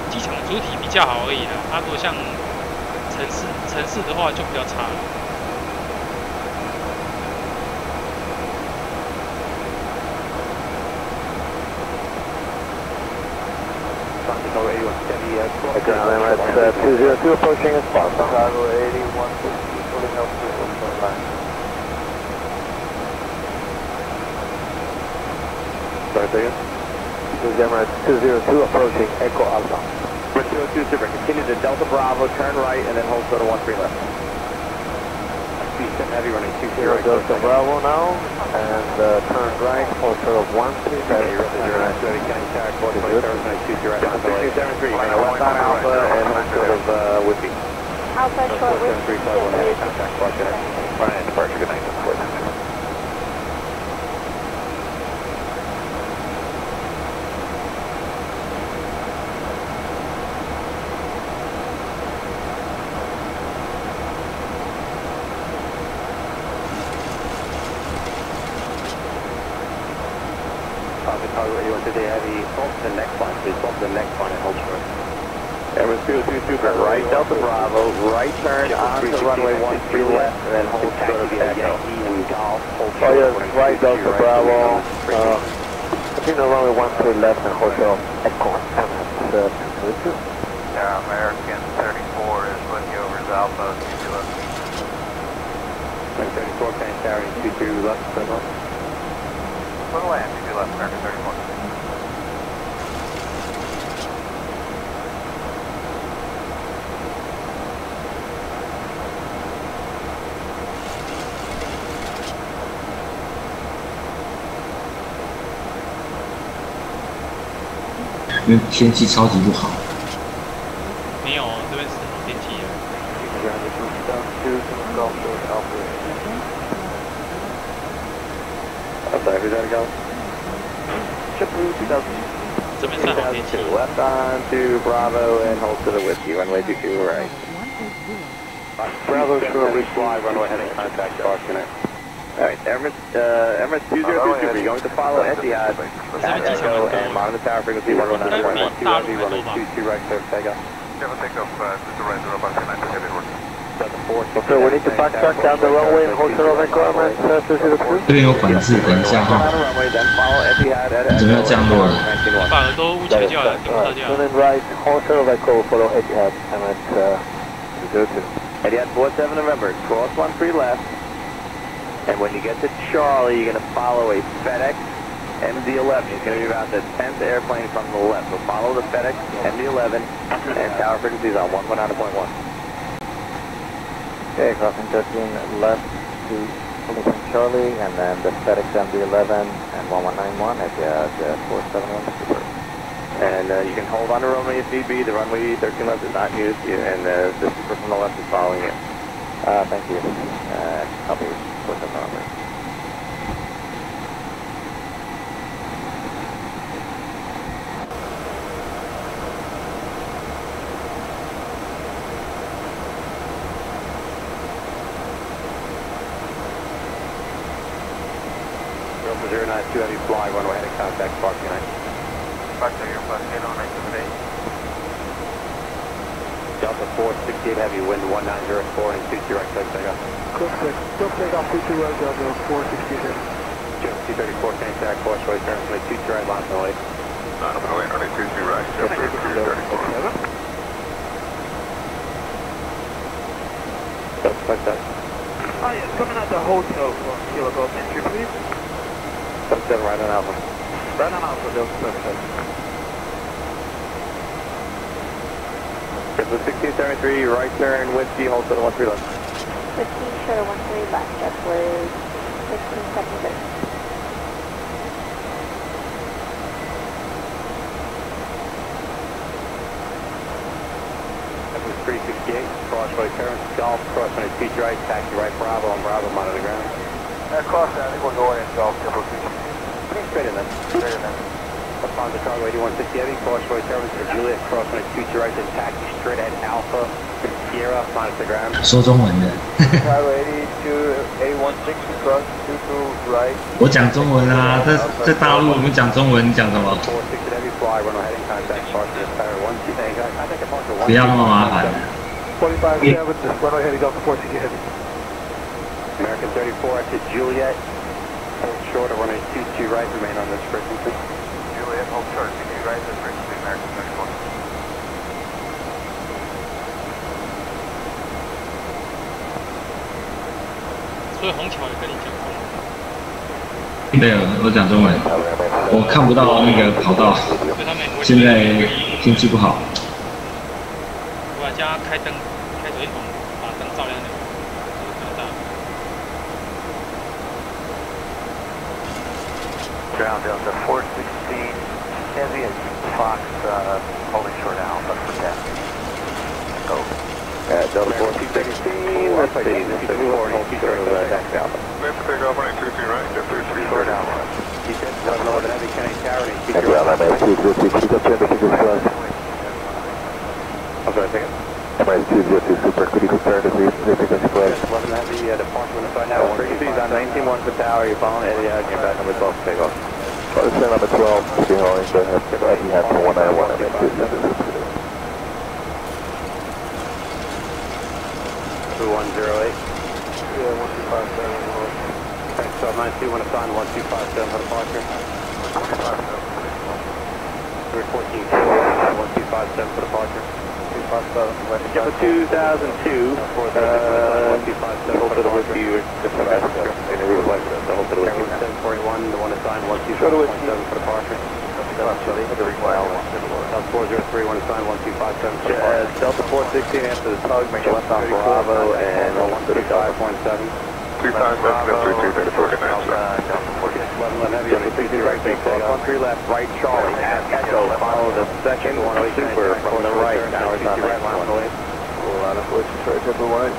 机场的主体比较好而已啦。它如果像城市的话就比较差了。 JetBlue Ground Emirates 202 approaching is Sparta. Chicago 81, pulling up to the line. Sorry, say again? This is Emirates 202 approaching Echo Alpha. Emirates 202 Super, continue to Delta Bravo, turn right, and then hold short of 13 left. Heavy running 20 right. Delta Bravo now, and turn right, hold short of 13 left. West on Alpha, and hold short of Whiskey. Alpha short Whiskey. Run in departure, good night. The next line, please bump the next line and hold short. Emirates 202 Super, right Delta Bravo, right turn onto runway 13 left, and then hold short of Echo. Oh yes, right Delta Bravo, continue runway 13 left and hold short of Echo. Yeah, American 34 is looking over his Alpha, 22 left. 34, can carry 22 left, turn left. Put away, 22 left, American 34.因为天气超级不好。没有，这边是好天气耶。Sorry, who's that again? JetBlue 2000. 这边算好天气。Left on to Bravo and hold to the Whiskey, runway 22 right. Bravo short reply, runway heading contact, caution. Alright, Emirates 202 Super, you're going to follow Etihad at Echo and monitor the tower frequency 119.1. 2 heavy, runway 22 right, clear takeoff. So we need to backtrack down the runway and hold short of Echo Emirates 202. 这边有管制，等一下哈。准備要降落了。把耳朵捂起就好了，顶特价。Turn right, hold short of Echo, follow Etihad Emirates 202. Etihad 47 November, cross 13 left. And when you get to Charlie, you're going to follow a FedEx MD-11. It's going to be about the 10th airplane from the left. So follow the FedEx MD-11 and tower frequencies on 119.1. Okay, crossing 13 left to Charlie, and then the FedEx MD-11 and 1191 at the 471 Super. And you can hold on the runway if need be. The runway 13 left is not used, and the Super from the left is following you. Thank you. Copy. Put the number. Delta 092 heavy fly, runway heading contact, Spark 9. Spark to your bus, 80978. Delta 468 heavy, wind 1904 and 22 right side takeoff. Still take off 22 right, Delta 468. Jet 234, contact, force right turn, 22 right, launch and away. 908, running 22 right, Jet 234. Suspect that. Oh yeah, coming out the hotel from Kilo Golf entry, please. 77 right on Alpha. Right on Alpha, Delta 77. JetBlue 1673, right turn, Whiskey, hold to the 13 left. 15 short of 13 left, JetBlue 1673. JetBlue 368, cross right turn, Golf, cross on speed right, taxi right, Bravo, on Bravo, monitor the ground. Cross that, I think we're going in Golf, JetBlue 368. Straight in then. Straight in then. Upon the cargo 8160 heavy, cross right turn for Juliet, cross on speed right, then taxi straight at Alpha, Sierra, monitor the ground. 说中文的。Chicago 82, 816, cross 22 right. 我讲中文啊，在大陆我们讲中文，你讲什么？不要那么麻烦。 45-7, runway heading Delta 468 heavy. American 34 to Juliet, hold short of runway 22 right, remain on this frequency. Juliet, hold short, 22 right, this frequency, American 34. 所以虹桥也跟你讲中文。没有，我讲中文，我看不到那个跑道，现在天气不好。我来家开灯，开手电筒，把灯照亮点，看得到。Ground Delta 416, heavy at Fox, holding short Alpha for taxi. Go. Delta 416, let's see, this is 4 short of taxi Alpha. Clear for takeoff, running 23 right, Delta 3 Short Alpha. He said, no, the heavy Kenny Tower, he's Heavy Alpha, I'm sorry, second. MS 202 Super, could you confirm the frequency flag? 11 heavy, departure on the side now. Frequency's on 19-1 for tower, you're following Etihad, you're back number 12 for takeoff. Close number 12, to be hauling the Etihad for 191 MS 2108. Yeah, 1257. Thanks, 1292, want to sign 1257 for departure. 314 1257 for departure. 257. Yeah, for 2002, for the 1257 for the whiskey, different Africa, in the route like the whole to the whiskey. 741, the one to sign 1257 for departure. 403, one to sign 1257 for departure. Delta 416 after the tug, make a left on Bravo and 135.7. 257, 334, good night, sir. 11 heavy, 60 right, big country left, right Charlie, at Echo, follow the second super from the right, hours on right line away. Roll out of Bush, straight to the right.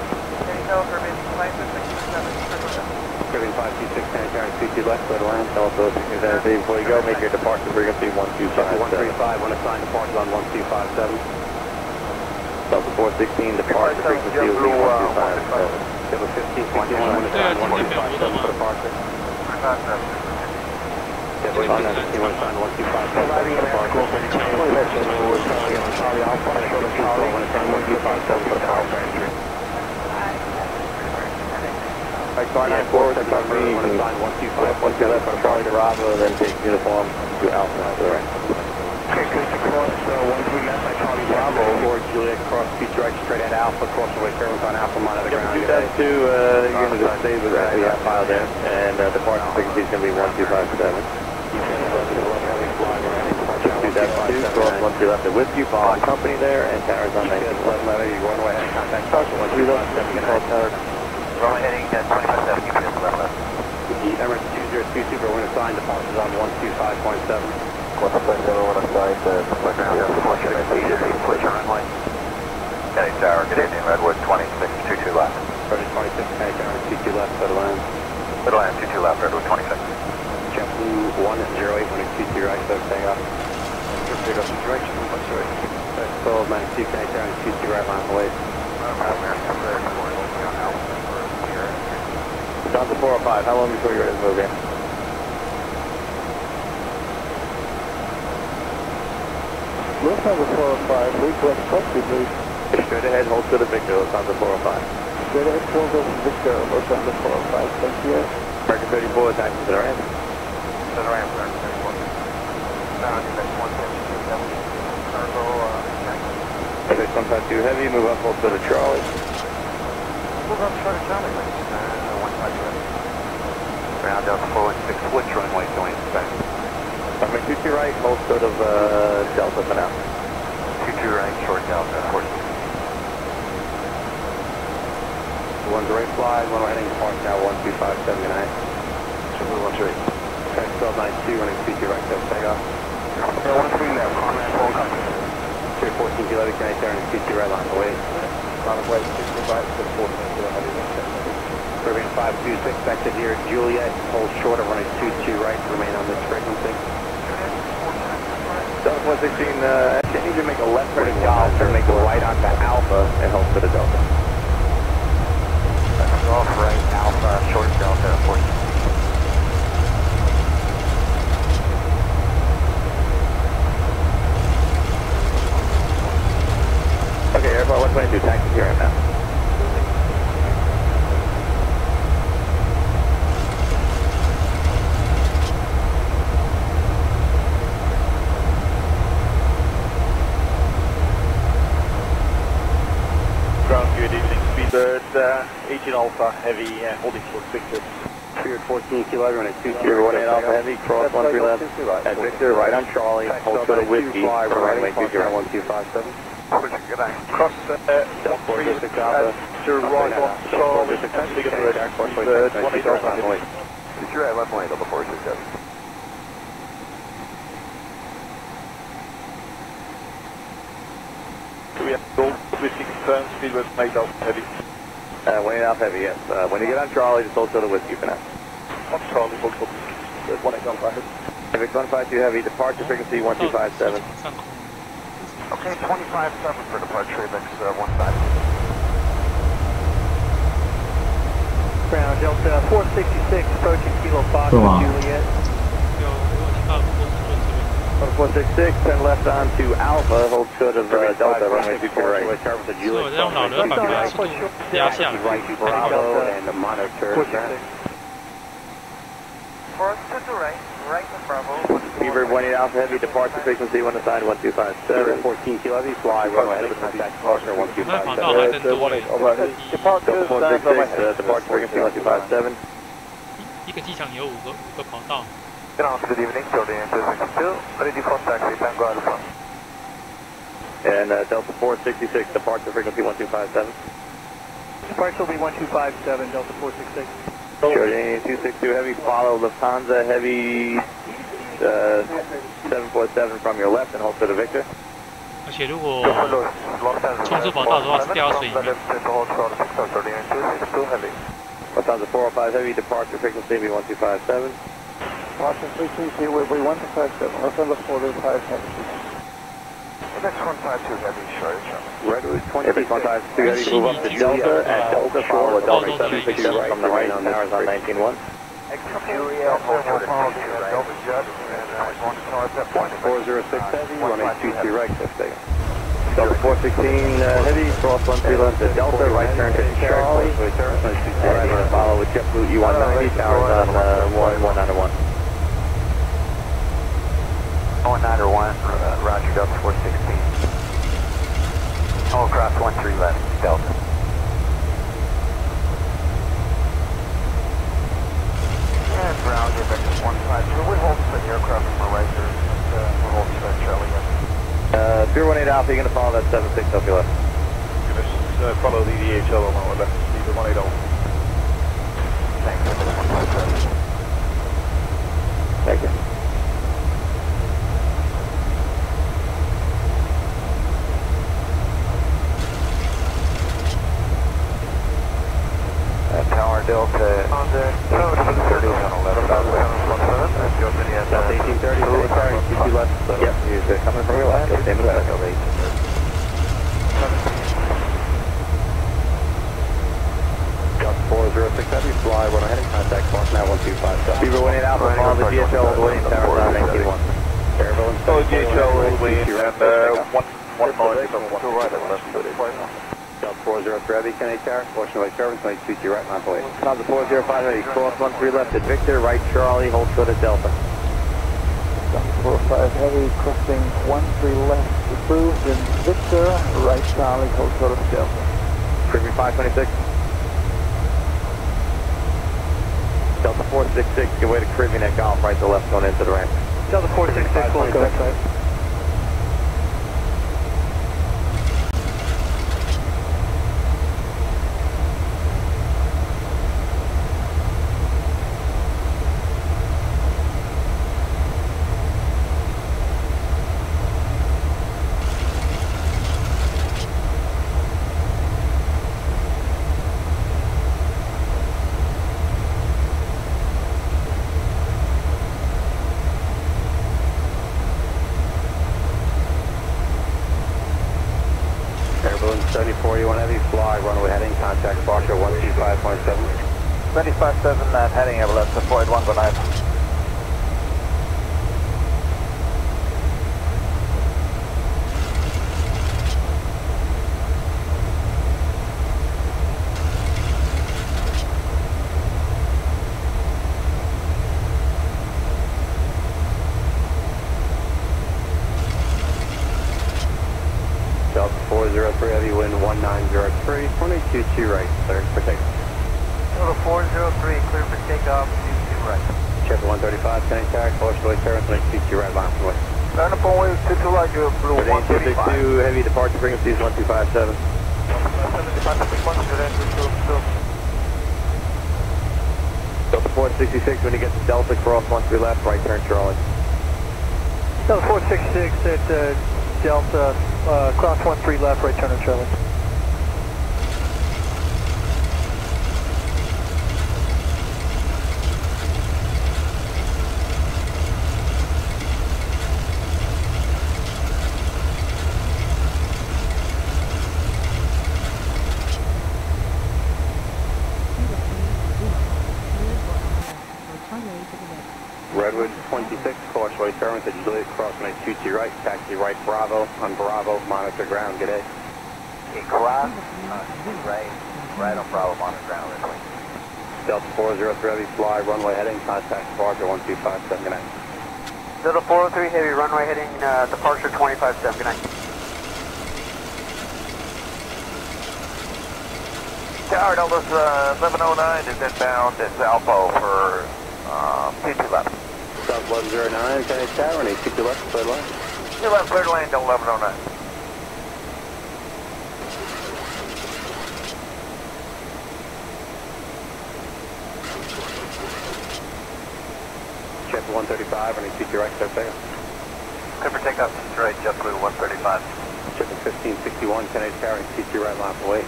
Curving 526, Sanitary, CT left, go to land, tell us those things that before you go, make your departure frequency 1257. 135, want to sign departure on 1257. Delta 416, departure frequency will be 1257. Delta 15, 21, want to sign 1257 for departure. Yeah, we want to sign 1257 for departure. Charlie Alpha, want to sign 1257 for departure. Right, car 94, that's on me, want to sign 125, 1 left on Charlie Bravo, then take uniform to Alpha to the right. Okay, Coast across 13 left by Charlie Bravo, or Juliet cross, speed right straight at Alpha, cross the way, curve on Alpha, monitor the ground. 272, you're going to stay with that, we have file there, and departure frequency is going to be 1257. 272, cross 13 left at Whiskey, following company there, and towers on 19. 11 left, you run away, contact Charlie 1257, call tower. Runway heading at 257, keep it left. The Emirates 202 Super, we're going to sign departures on 125.7. 127, want to sign the ground down to 478, switch on runway. Kenny Tower, good evening, Redwood 26, 22 left. Redwood 26, Kenny Tower, 22 left, go to land. Go to land, 22 left, Redwood 26. JetBlue 108, 22 right, so stay up. Pick up the direction, what's the right? Sold 92, Kenny Tower, 22 right, line away. Down to 405, how long before you're ready to move in? Lufthansa 405, request taxi please. Straight ahead, hold to the Victor, Lufthansa 405. Straight ahead, hold to the Victor, Lufthansa 405, thank you. American 34, taxi to the ramp. To the ramp, American 34. No, I think that's 172, cargo, Okay, sometimes too heavy, move up, hold to the Charlie. Move up, try to Charlie, please. Ground Delta 416, which runway going back? Runway 22 right, hold sort of Delta for now. 22 right, short Delta, 416. One's right fly, one heading departure now, 12579. JetBlue 13. Okay, 1292, running 22 right, so take off. Yeah, 13 there, Conrad, full company. 314 kilo, Kenny Tower, and 22 right line away. Line away, 65 to 14 kilo, heavy. Caribbean 526, back to dear Juliet, hold short of running 22 right, remain on this frequency. Delta 116, I need to make a left turn to make a right onto Alpha and hold for the Delta. That's off right, Alpha, short Delta, 14. Okay, Airport 122, taxi here right now. Good evening, Speedbird 18 Alpha Alpha Heavy, holding short Victor. Cleared 14 kilo, runway 22, 18 Alpha Heavy, cross 13 left, at Victor, right on Charlie, hold short of Whiskey, for runway 20, 1257. Cross 46 Alpha, to right on Charlie, Big of the road, 1 Secure at left lane, double 467. We have gold Whiskey confirmed, speed was made Alpha Heavy. Wayne Alpha Heavy, yes. When you get on Charlie, just hold short of Whiskey for now. On Charlie, hold short. There's 1815. Civic 152 Heavy, departure frequency 1257. Okay, 25-7 for departure, next 15. Ground Delta 466, approaching Kilo Fox with Juliet. 466, 10 left on to Alpha, hold short of Delta, runway 22 right. Right Bravo and monitor. First to the right to Bravo. Beaver 18 Alpha Heavy, departure frequency 1 aside 1257. 14 kilo Heavy, fly runway heading contact partner 1257. Departure frequency 1257. 一个机场有五个跑道。 Good evening, Jordan 262, ready for taxi, Tango Alpha. And Delta 466, departure frequency 1257. Departure will be 1257, Delta 466. Jordan 262 Heavy, follow Lufthansa Heavy 747 from your left and hold to the Victor. 而且如果冲出跑道的话是掉到水里面。 Lufthansa 405 Heavy, departure frequency 1257. Departure frequency will be 1257, Lufthansa 405 Heavy. Next 152 Heavy, short. Redwood 152 Heavy, move up to Delta, at Delta, follow Delta 760 from the right on towers on 19-1. 406 Heavy, runway 22 right, Delta Delta 416 Heavy, cross 13 left to Delta, right turn to Charlie, and follow with JetBlue E190, towers on 191. 191, Roger, Delta 416. Hold cross 13 left, Delta. And ground, get back to 152. We hold the aircraft from right there. We're holding that Charlie. Pier 18 Alpha, you're going to follow that 76 up your left. You're going to follow the EHL on our left, either 180. Thanks, 157. Thank you. Tower Delta on the road to the 30 on 11, Delta 1830, you left. Yep, you're coming from your left. Same as that. Delta 406 Heavy, fly, run ahead and contact Fox now 125. Beaver 18 Alpha, follow the DHL all the way in towers on 19-1. Airville and DHL all the way in, and one more to right and left. Delta 403 Heavy, Kennedy Tower, portion of turbine 22 right, my boy. Delta 405 Heavy, cross 13 left at Victor, right Charlie, hold short at Delta. Delta 45 Heavy, crossing 13 left, approved, and Victor, right Charlie, hold short of Delta. Caribbean 526. Delta 466, give way to Caribbean at Golf, right to left going into the ramp. Delta 466, going backside. Airborne 7041 Heavy, fly, runway heading, contact Foxtrot 125.7. 25-7, heading over left to 481, good night. Delta 403 Heavy, wind 1903, 22 right, clear for takeoff. Delta 403, clear for takeoff, 22 right. JetBlue 135, Connect Tower, Force Terrace, 22 right, line from west. Turn the runway 22 right, JetBlue 135. Heavy departure frequencies 1257. 1257, Delta 466, when you get to Delta, cross 13 left, right turn Charlie. Delta 466 at Delta, cross 13 left, right turn on Charlie. Redwood 26, causeway turn to Juliet, cross 22 right, taxi right Bravo, on Bravo, monitor ground, good day. cross, right on Bravo, monitor ground, runway. Delta 403 heavy, fly, runway heading, contact departure 1257, good night. Delta 403 heavy, runway heading, departure 257, good night. Tower Delta's 1109 is inbound at Alpo for 22 left. South 1109, Connect Tower, and 82 left, third line. 2 left, third lane, Delta 1109. JetBlue 135, and 82 right, third second. Clear for takeoff, straight, JetBlue 135. JetBlue 1561, Connect Tower, and 82 right, line for wait.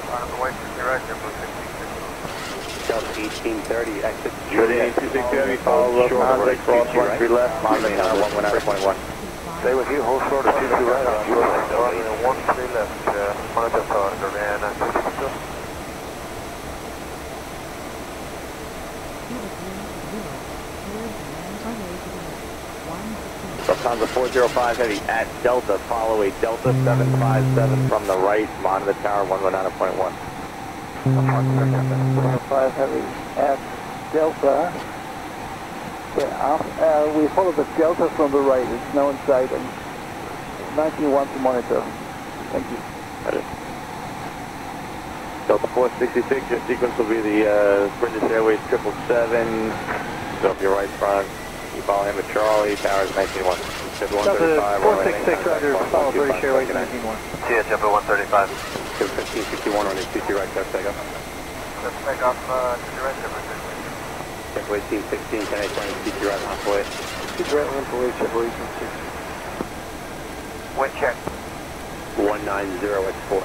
Line up the way, JetBlue 1561. Delta 1830, exit Juliet. 260 heavy, follow contact, cross 13 left, monitor tower 119.1. Stay with you, hold short of 22 right on Juliet. 13 left, monitor tower, and 262. Lufthansa 405 heavy at Delta, follow a Delta 757 from the right, monitor tower 119.1. 5 heavy at Delta. Okay, we follow the Delta from the right. It's now in sight and 19-1 to monitor. Thank you. Delta 466, your sequence will be the British Airways 777. Go up your right front. You follow him at Charlie, towers 19-1. Delta 466, roger, follow British Airways 19-1. See ya, JetBlue 135. 1561 on his 22 right, left take off. Let's take off to the right, JetBlue 1816, 1080, 22 right, halfway. 22 right, halfway, JetBlue 1816. Wind check. 190 X4.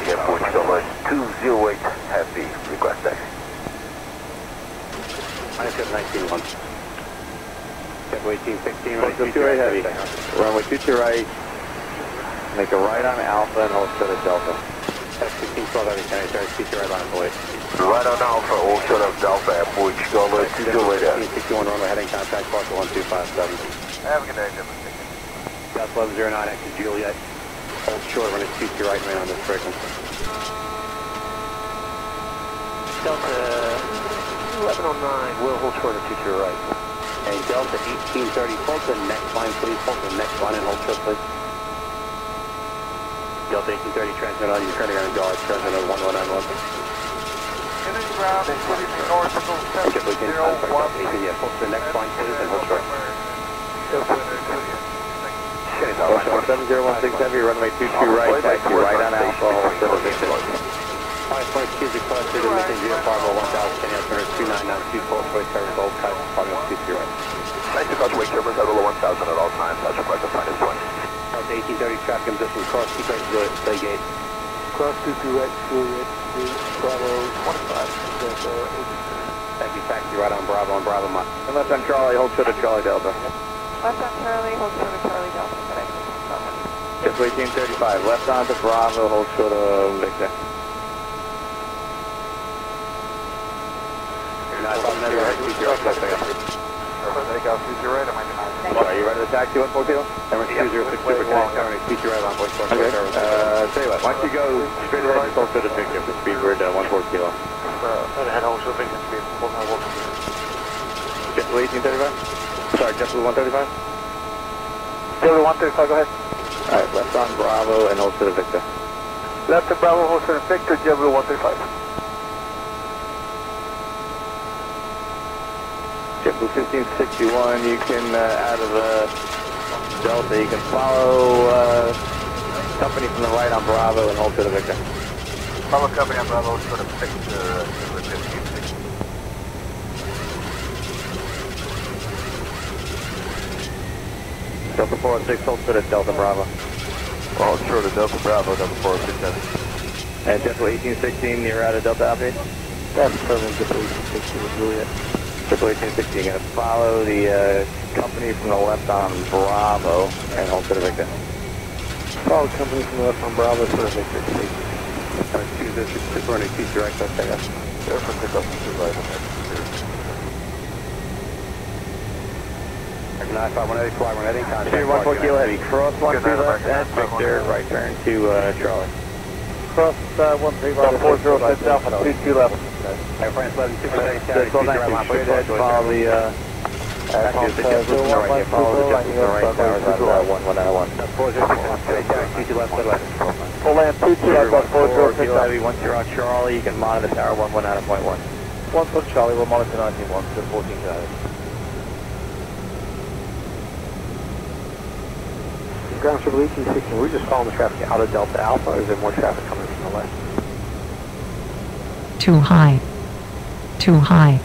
Airport, 208 heavy, request taxi. Minus 19-1. JetBlue 1816, right, 228 heavy. Runway 22 right, make a right on Alpha and hold short of Delta. X1612 heavy, can I start 22 right line away. Right on Alpha, hold short of Delta Airport, Delta 228 1661 runway heading contact, parcel 1257. Have a good day, JetBlue. South 1109, exit Juliet. Hold short, run a 22 right man on this frequency. Delta 1109, we'll hold short of 22 right. And Delta 1830, hold the next line please, hold the next line and hold short please. Delta 1830, transmit on your credit on guard, transmit on 1191. Getting ground, including the north of JetBlue 18, yeah, hold the next line please and hold short. Hold short 7016 heavy, runway 22 right, taxi right on Alpha, hold short of Victor. 5 points, Cusick Plus, to the Mission Via Fargo 1000, Kenya, 29924, Choice Service, Old Kite, Fargo 22 right. Nice to cause wake turbines at below 1000 at all times, that's request of finest point. Delta 1830 traffic in position, cross 2 right Juliet, stay gate. Cross 22 right Juliet, Bravo 25, Delta 1830. Thank you, taxi right on Bravo Mike. And left on Charlie, hold short of Charlie Delta. Left on Charlie, hold short of Charlie Delta. JetBlue 1835, left on to Bravo, hold short of Victor. Are you ready to taxi 14 kilo? Emirates 206 Super Connect, Emirates speed right on voice 14 kilo. Tell you what, why don't you go straight ahead and hold short of Victor for speed word 14 kilo. Head hold short of Victor speed, JetBlue 1835? Sorry, JetBlue 135? JetBlue 135, go ahead. Alright, left on Bravo and hold short of Victor. Left on Bravo, hold short of Victor, JetBlue 135. JetBlue 1561, you can, out of Delta, you can follow company from the right on Bravo and hold to the Victor. Follow company on Bravo, sort of Victor, 1560. Delta 406, hold to the Delta Bravo. Hold short of Delta Bravo, Delta 406. And JetBlue 1816, you're out of Delta Alpha? That's permanent JetBlue 1816 with Juliet. JetBlue 1860, you're going to follow the company from the left on Bravo and hold to the Victor. Follow company from the left on Bravo to the Victor. Super running 2 direct, let's take us. Airport pick up 2 right on that. 9518, fly 180, contact. 14 kilo heavy, cross 13 left at Victor, right turn to Charlie. Cross 13 right, 406 Alpha, 22 left. Air France 11, Super Connect, straight ahead, follow the Full land 22 left, 406 heavy. Once you're on Charlie, you can monitor tower 119.1. Once on Charlie, we'll monitor 19.1 to 14 kilo. Ground Triple 1816, we're just following the traffic out of Delta Alpha, or is there more traffic coming from the left? Too high. Too high.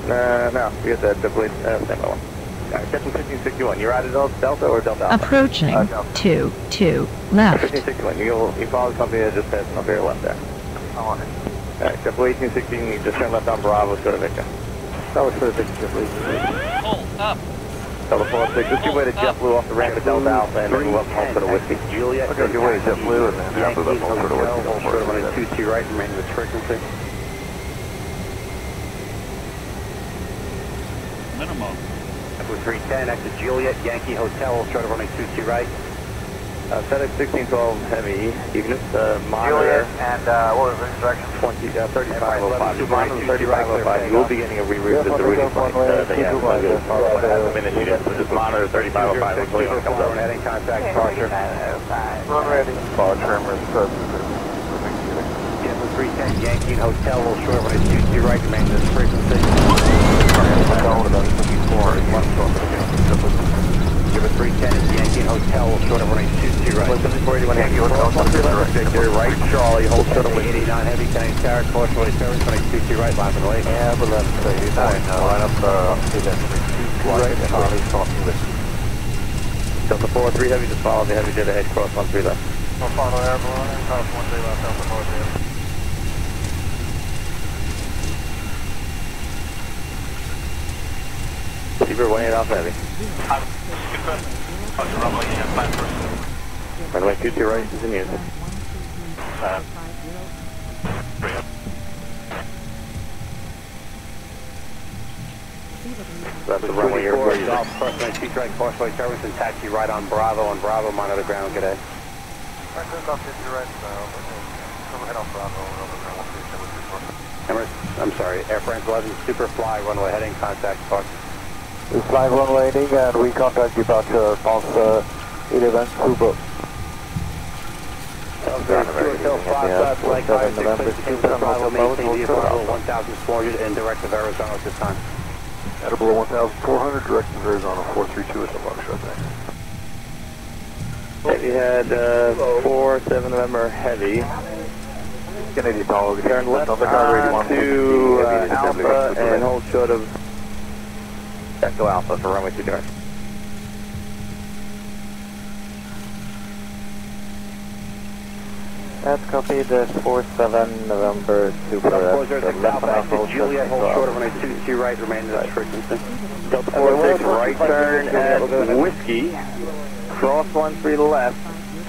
No, we got that JetBlue, stand by one. Alright, JetBlue 1561, you're out of Delta or Delta Alpha? Approaching. 2 left. 1561, you follow the company that just passed up here left there. Alright, JetBlue 1816, you just turn left on Bravo, go to Victor. That was for the Victor, JetBlue. Hold up. Delta 406, just give way to JetBlue off the ramp at Delta Alpha and then move up home for the Whiskey. Juliet, Okay, give way to JetBlue and then after that home for the Whiskey. Hold short of 22 right, remain with frequency. Minimum. With 310, exit Juliet, Yankee Hotel, hold short of running 22 right. FedEx 1612 heavy, you can just monitor. And what was the direction? 3505. Just monitor 3505. You will be getting a reroute to the routing point that you hasn't been issued yet, so just monitor 3505 until it comes up. Heading contact, departure. Run ready. Bar trimmer, Get with 310, Yankee Hotel, hold short of running 22 right, remain with frequency. Give it 310 at Yankee Hotel, short of running 22 right. 7481 Yankee Hotel, 13 left, Victor, right Charlie, hold short of 89 heavy, connecting tower, caution service, running 22 right, left and right. Yeah, but left, 89. Line up Right, Charlie, talking with Delta 43 heavy, just follow the heavy jet ahead, cross 13 left. I'll follow airborne, cross 13 left, Delta 43. Keep your way off heavy. Runway 22 right is in use. That's the runway you're where you're Golf, cross 22 right, caution service, and taxi right on Bravo, monitor ground, good day. Emirates, I'm sorry, Air France 11, super fly, runway heading, contact, park. We fly runway heading and we contact departure pulse 11 Cuba. Maintain vehicle 1400 and direct of Arizona at this time. Edible 1400, direct to Arizona 432 is the log shot there. Heavy had 4-7 November heavy. Canadian Dollar, turn left on to Alpha and hold short of Echo Alpha for runway 2 direct. That's copy the 47 November Super. Left on Alpha, Juliet, hold short of runway 22 right, remain in that frequency. Delta 46, right turn at Whiskey, cross 13 left.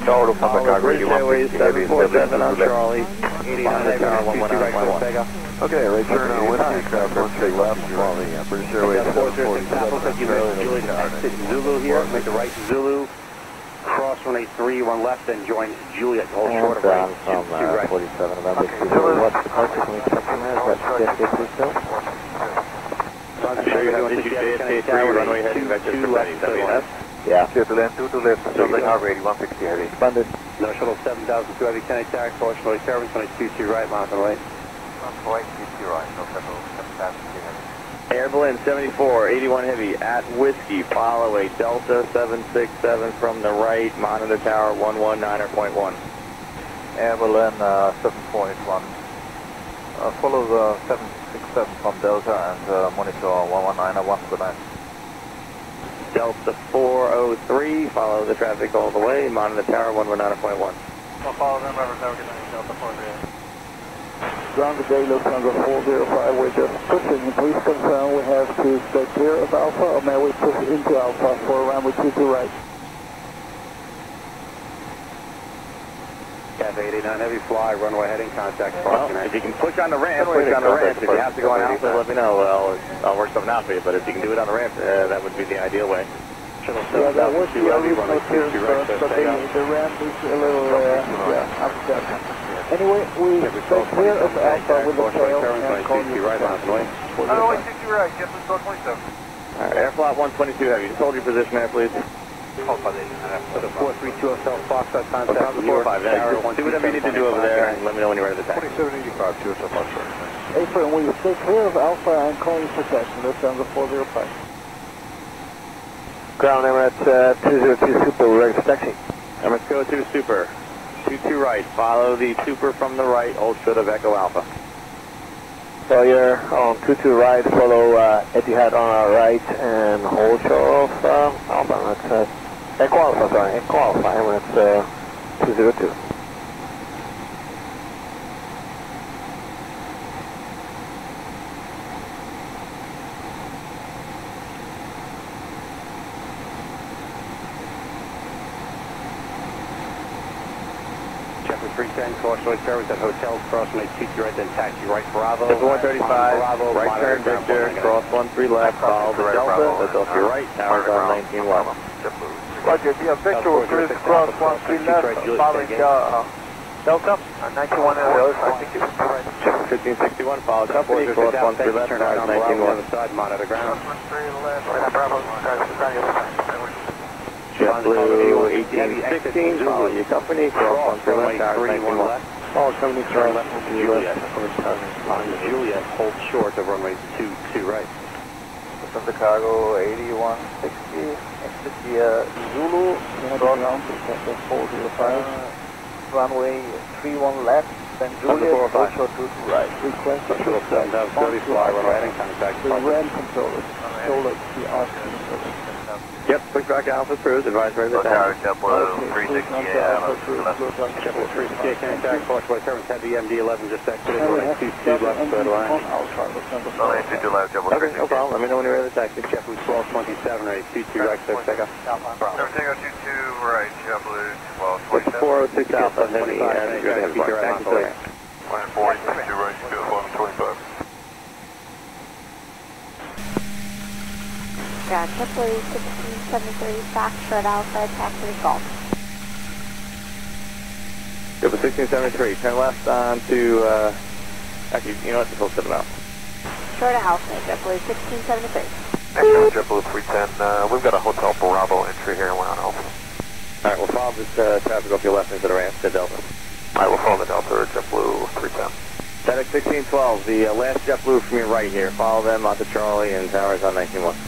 Charlie from the JetBlue Airways, 747 on Charlie, 89 the tower, 119.1. Okay, right turn on Whiskey, craft 13 left, from the British Airways, 747. Juliet, exit Zulu here, make a right to Zulu. Cross runway 31 left, then join Juliet, hold short of runway 22 right. 47 November Super. What's the departure? Can we check from there? Is that JFK still? I'm sure you have JFK tower, runway heading back to 2 left. Yeah. Shuttle left, 2 to left, Shuttle heart rate 160 heavy. Funded. No, shuttle 7002 heavy, 10 attack, cross runway 7, runway 22 right, mountain right. Right, 22 right, no shuttle 7002 heavy. Air Berlin 74, 81 heavy at Whiskey, follow a Delta 767 from the right, monitor tower 119.1. Air Berlin 7.1. Follow the 767 from Delta and monitor 119.1. Delta 403, follow the traffic all the way, monitor tower 119.1. Well, follow them, Robert, Delta 403. Ground today, Lufthansa 405, we're just pushing. Please confirm we have to stay clear of Alpha, or may we push into Alpha for runway 22 right? Cafe 89 heavy, fly, runway heading, contact. Well, if you can push on the ramp, push on the ramp. If you have to go on Alpha, let me know. Well, I'll work something out for you, but if you can do it on the ramp, that would be the ideal way. Yeah, that was the original clearance first, but the ramp is a little, upset. Anyway, we stay clear of Alpha with the tail and call you right on the way. Oh, 60 right, JetBlue 27. Alright, Airflot 122 heavy, just hold your position there, please. For the 432 Hotel Foxtrot contact, 45, do whatever you need to do over there and let me know when you're ready to taxi. 2785, 2 Hotel Foxtrot. April, we stay clear of Alpha and call you protection, Lufthansa 405. Ground Emirates 202 Super, we're ready for taxi. Emirates go 2 Super. 22 right, follow the Super from the right, hold short of Echo Alpha. So you're on 22 right, follow Etihad on our right and hold short of Alpha. That's Echo Alpha, sorry, Echo Alpha, Emirates 202. JetBlue 310, cross runway service at Hotel, cross runway 22 right, then taxi right, Bravo. 135, Bravo, right turn, Victor, cross 13 left, follow the Delta, that's off your right, tower's on 19 left. Roger, yeah, Victor will cruise cross 13 left, following Delta, 91 I think it was right. JetBlue 1561, follow company, cross 13 left, tower's 19 left. Side, monitor ground. Bravo, JetBlue 1816, follow your company, cross 13 left, tower's 19 left. Follow company, cross Juliet. Juliet, hold short of runway 22 right. From the cargo 8160, exit via Zulu, ground to 405, runway 31 left, then Juliet, hold short to right. Request to Shuttle 7030, fly, runway heading, contact. the ramp controllers, controller the arc controller. Yep, push back to Alpha Cruise, advise ready to taxi. JetBlue 360, JetBlue 360, contact, cross runway service, heavy MD-11, just exited, runway 22 left, third line. Okay, no problem, let me know when you're ready to taxi. JetBlue 1227, ready, 22 right, so take off. Everything on 22 right, JetBlue 1227. 406 Alpha, heavy, and you're heavy, taxi to ramp. 140, 22 right, 1125. Yeah, JetBlue 1673, Foxtrot Alpha, taxi to Golf. JetBlue 1673, turn left on to, actually, you know what, just hold 7 out. Short of Alpha, JetBlue 1673. Excellent, JetBlue 310, we've got a Hotel Bravo entry here, we're on Alpha. Alright, we'll follow this traffic off your left into the ramp to Delta. Alright, we'll follow the Delta, JetBlue 310. FedEx 1612, the last JetBlue from your right here. Follow them onto Charlie and towers on 19-1.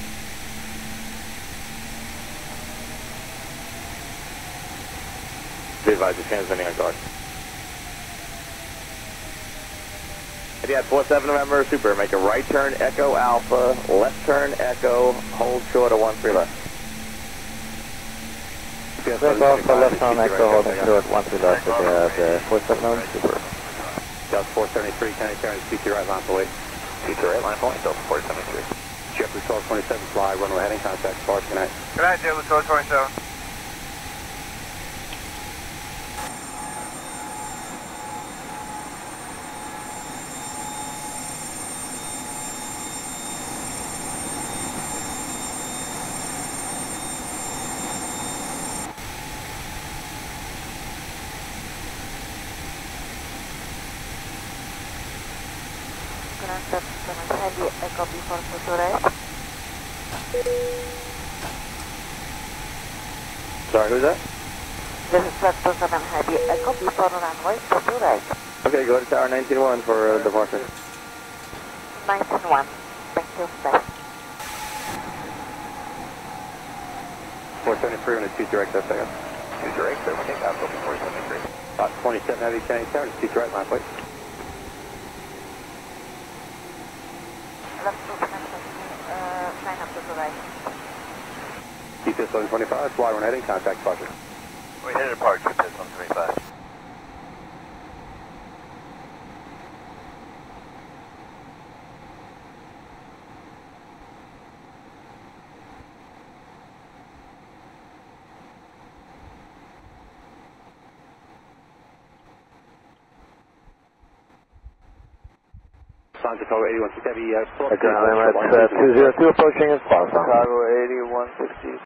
Be advised, you're transmitting on guard. Etihad 47 November Super, make a right turn Echo Alpha, left turn Echo, hold short of 13 left. Take off the left on Echo, holding short, 1-2 left at the 479. Super. Delta 473, Kennedy Tower, CT right line point. CT right line point, Delta 473. JetBlue 1227, fly, runway heading, contact, departure, good night. Good night, JetBlue 1227. Sorry, who's that? This is Flight 27 Heavy Echo before runway, to right. Okay, go to tower 19-1 for departure. 19-1, thank you, bye. 473 on the 2 direct, that's second. 2 direct, okay, I'll go for 473. 27 Heavy Kennedy Tower, 2 direct line, please. Left 2 connections, sign up to the right. TPS 1125, fly, run heading, contact, departure. We headed departure, TPS 125. San Chicago 8160 Heavy, Ground Emirates 202 approaching and cross on. Chicago 8160.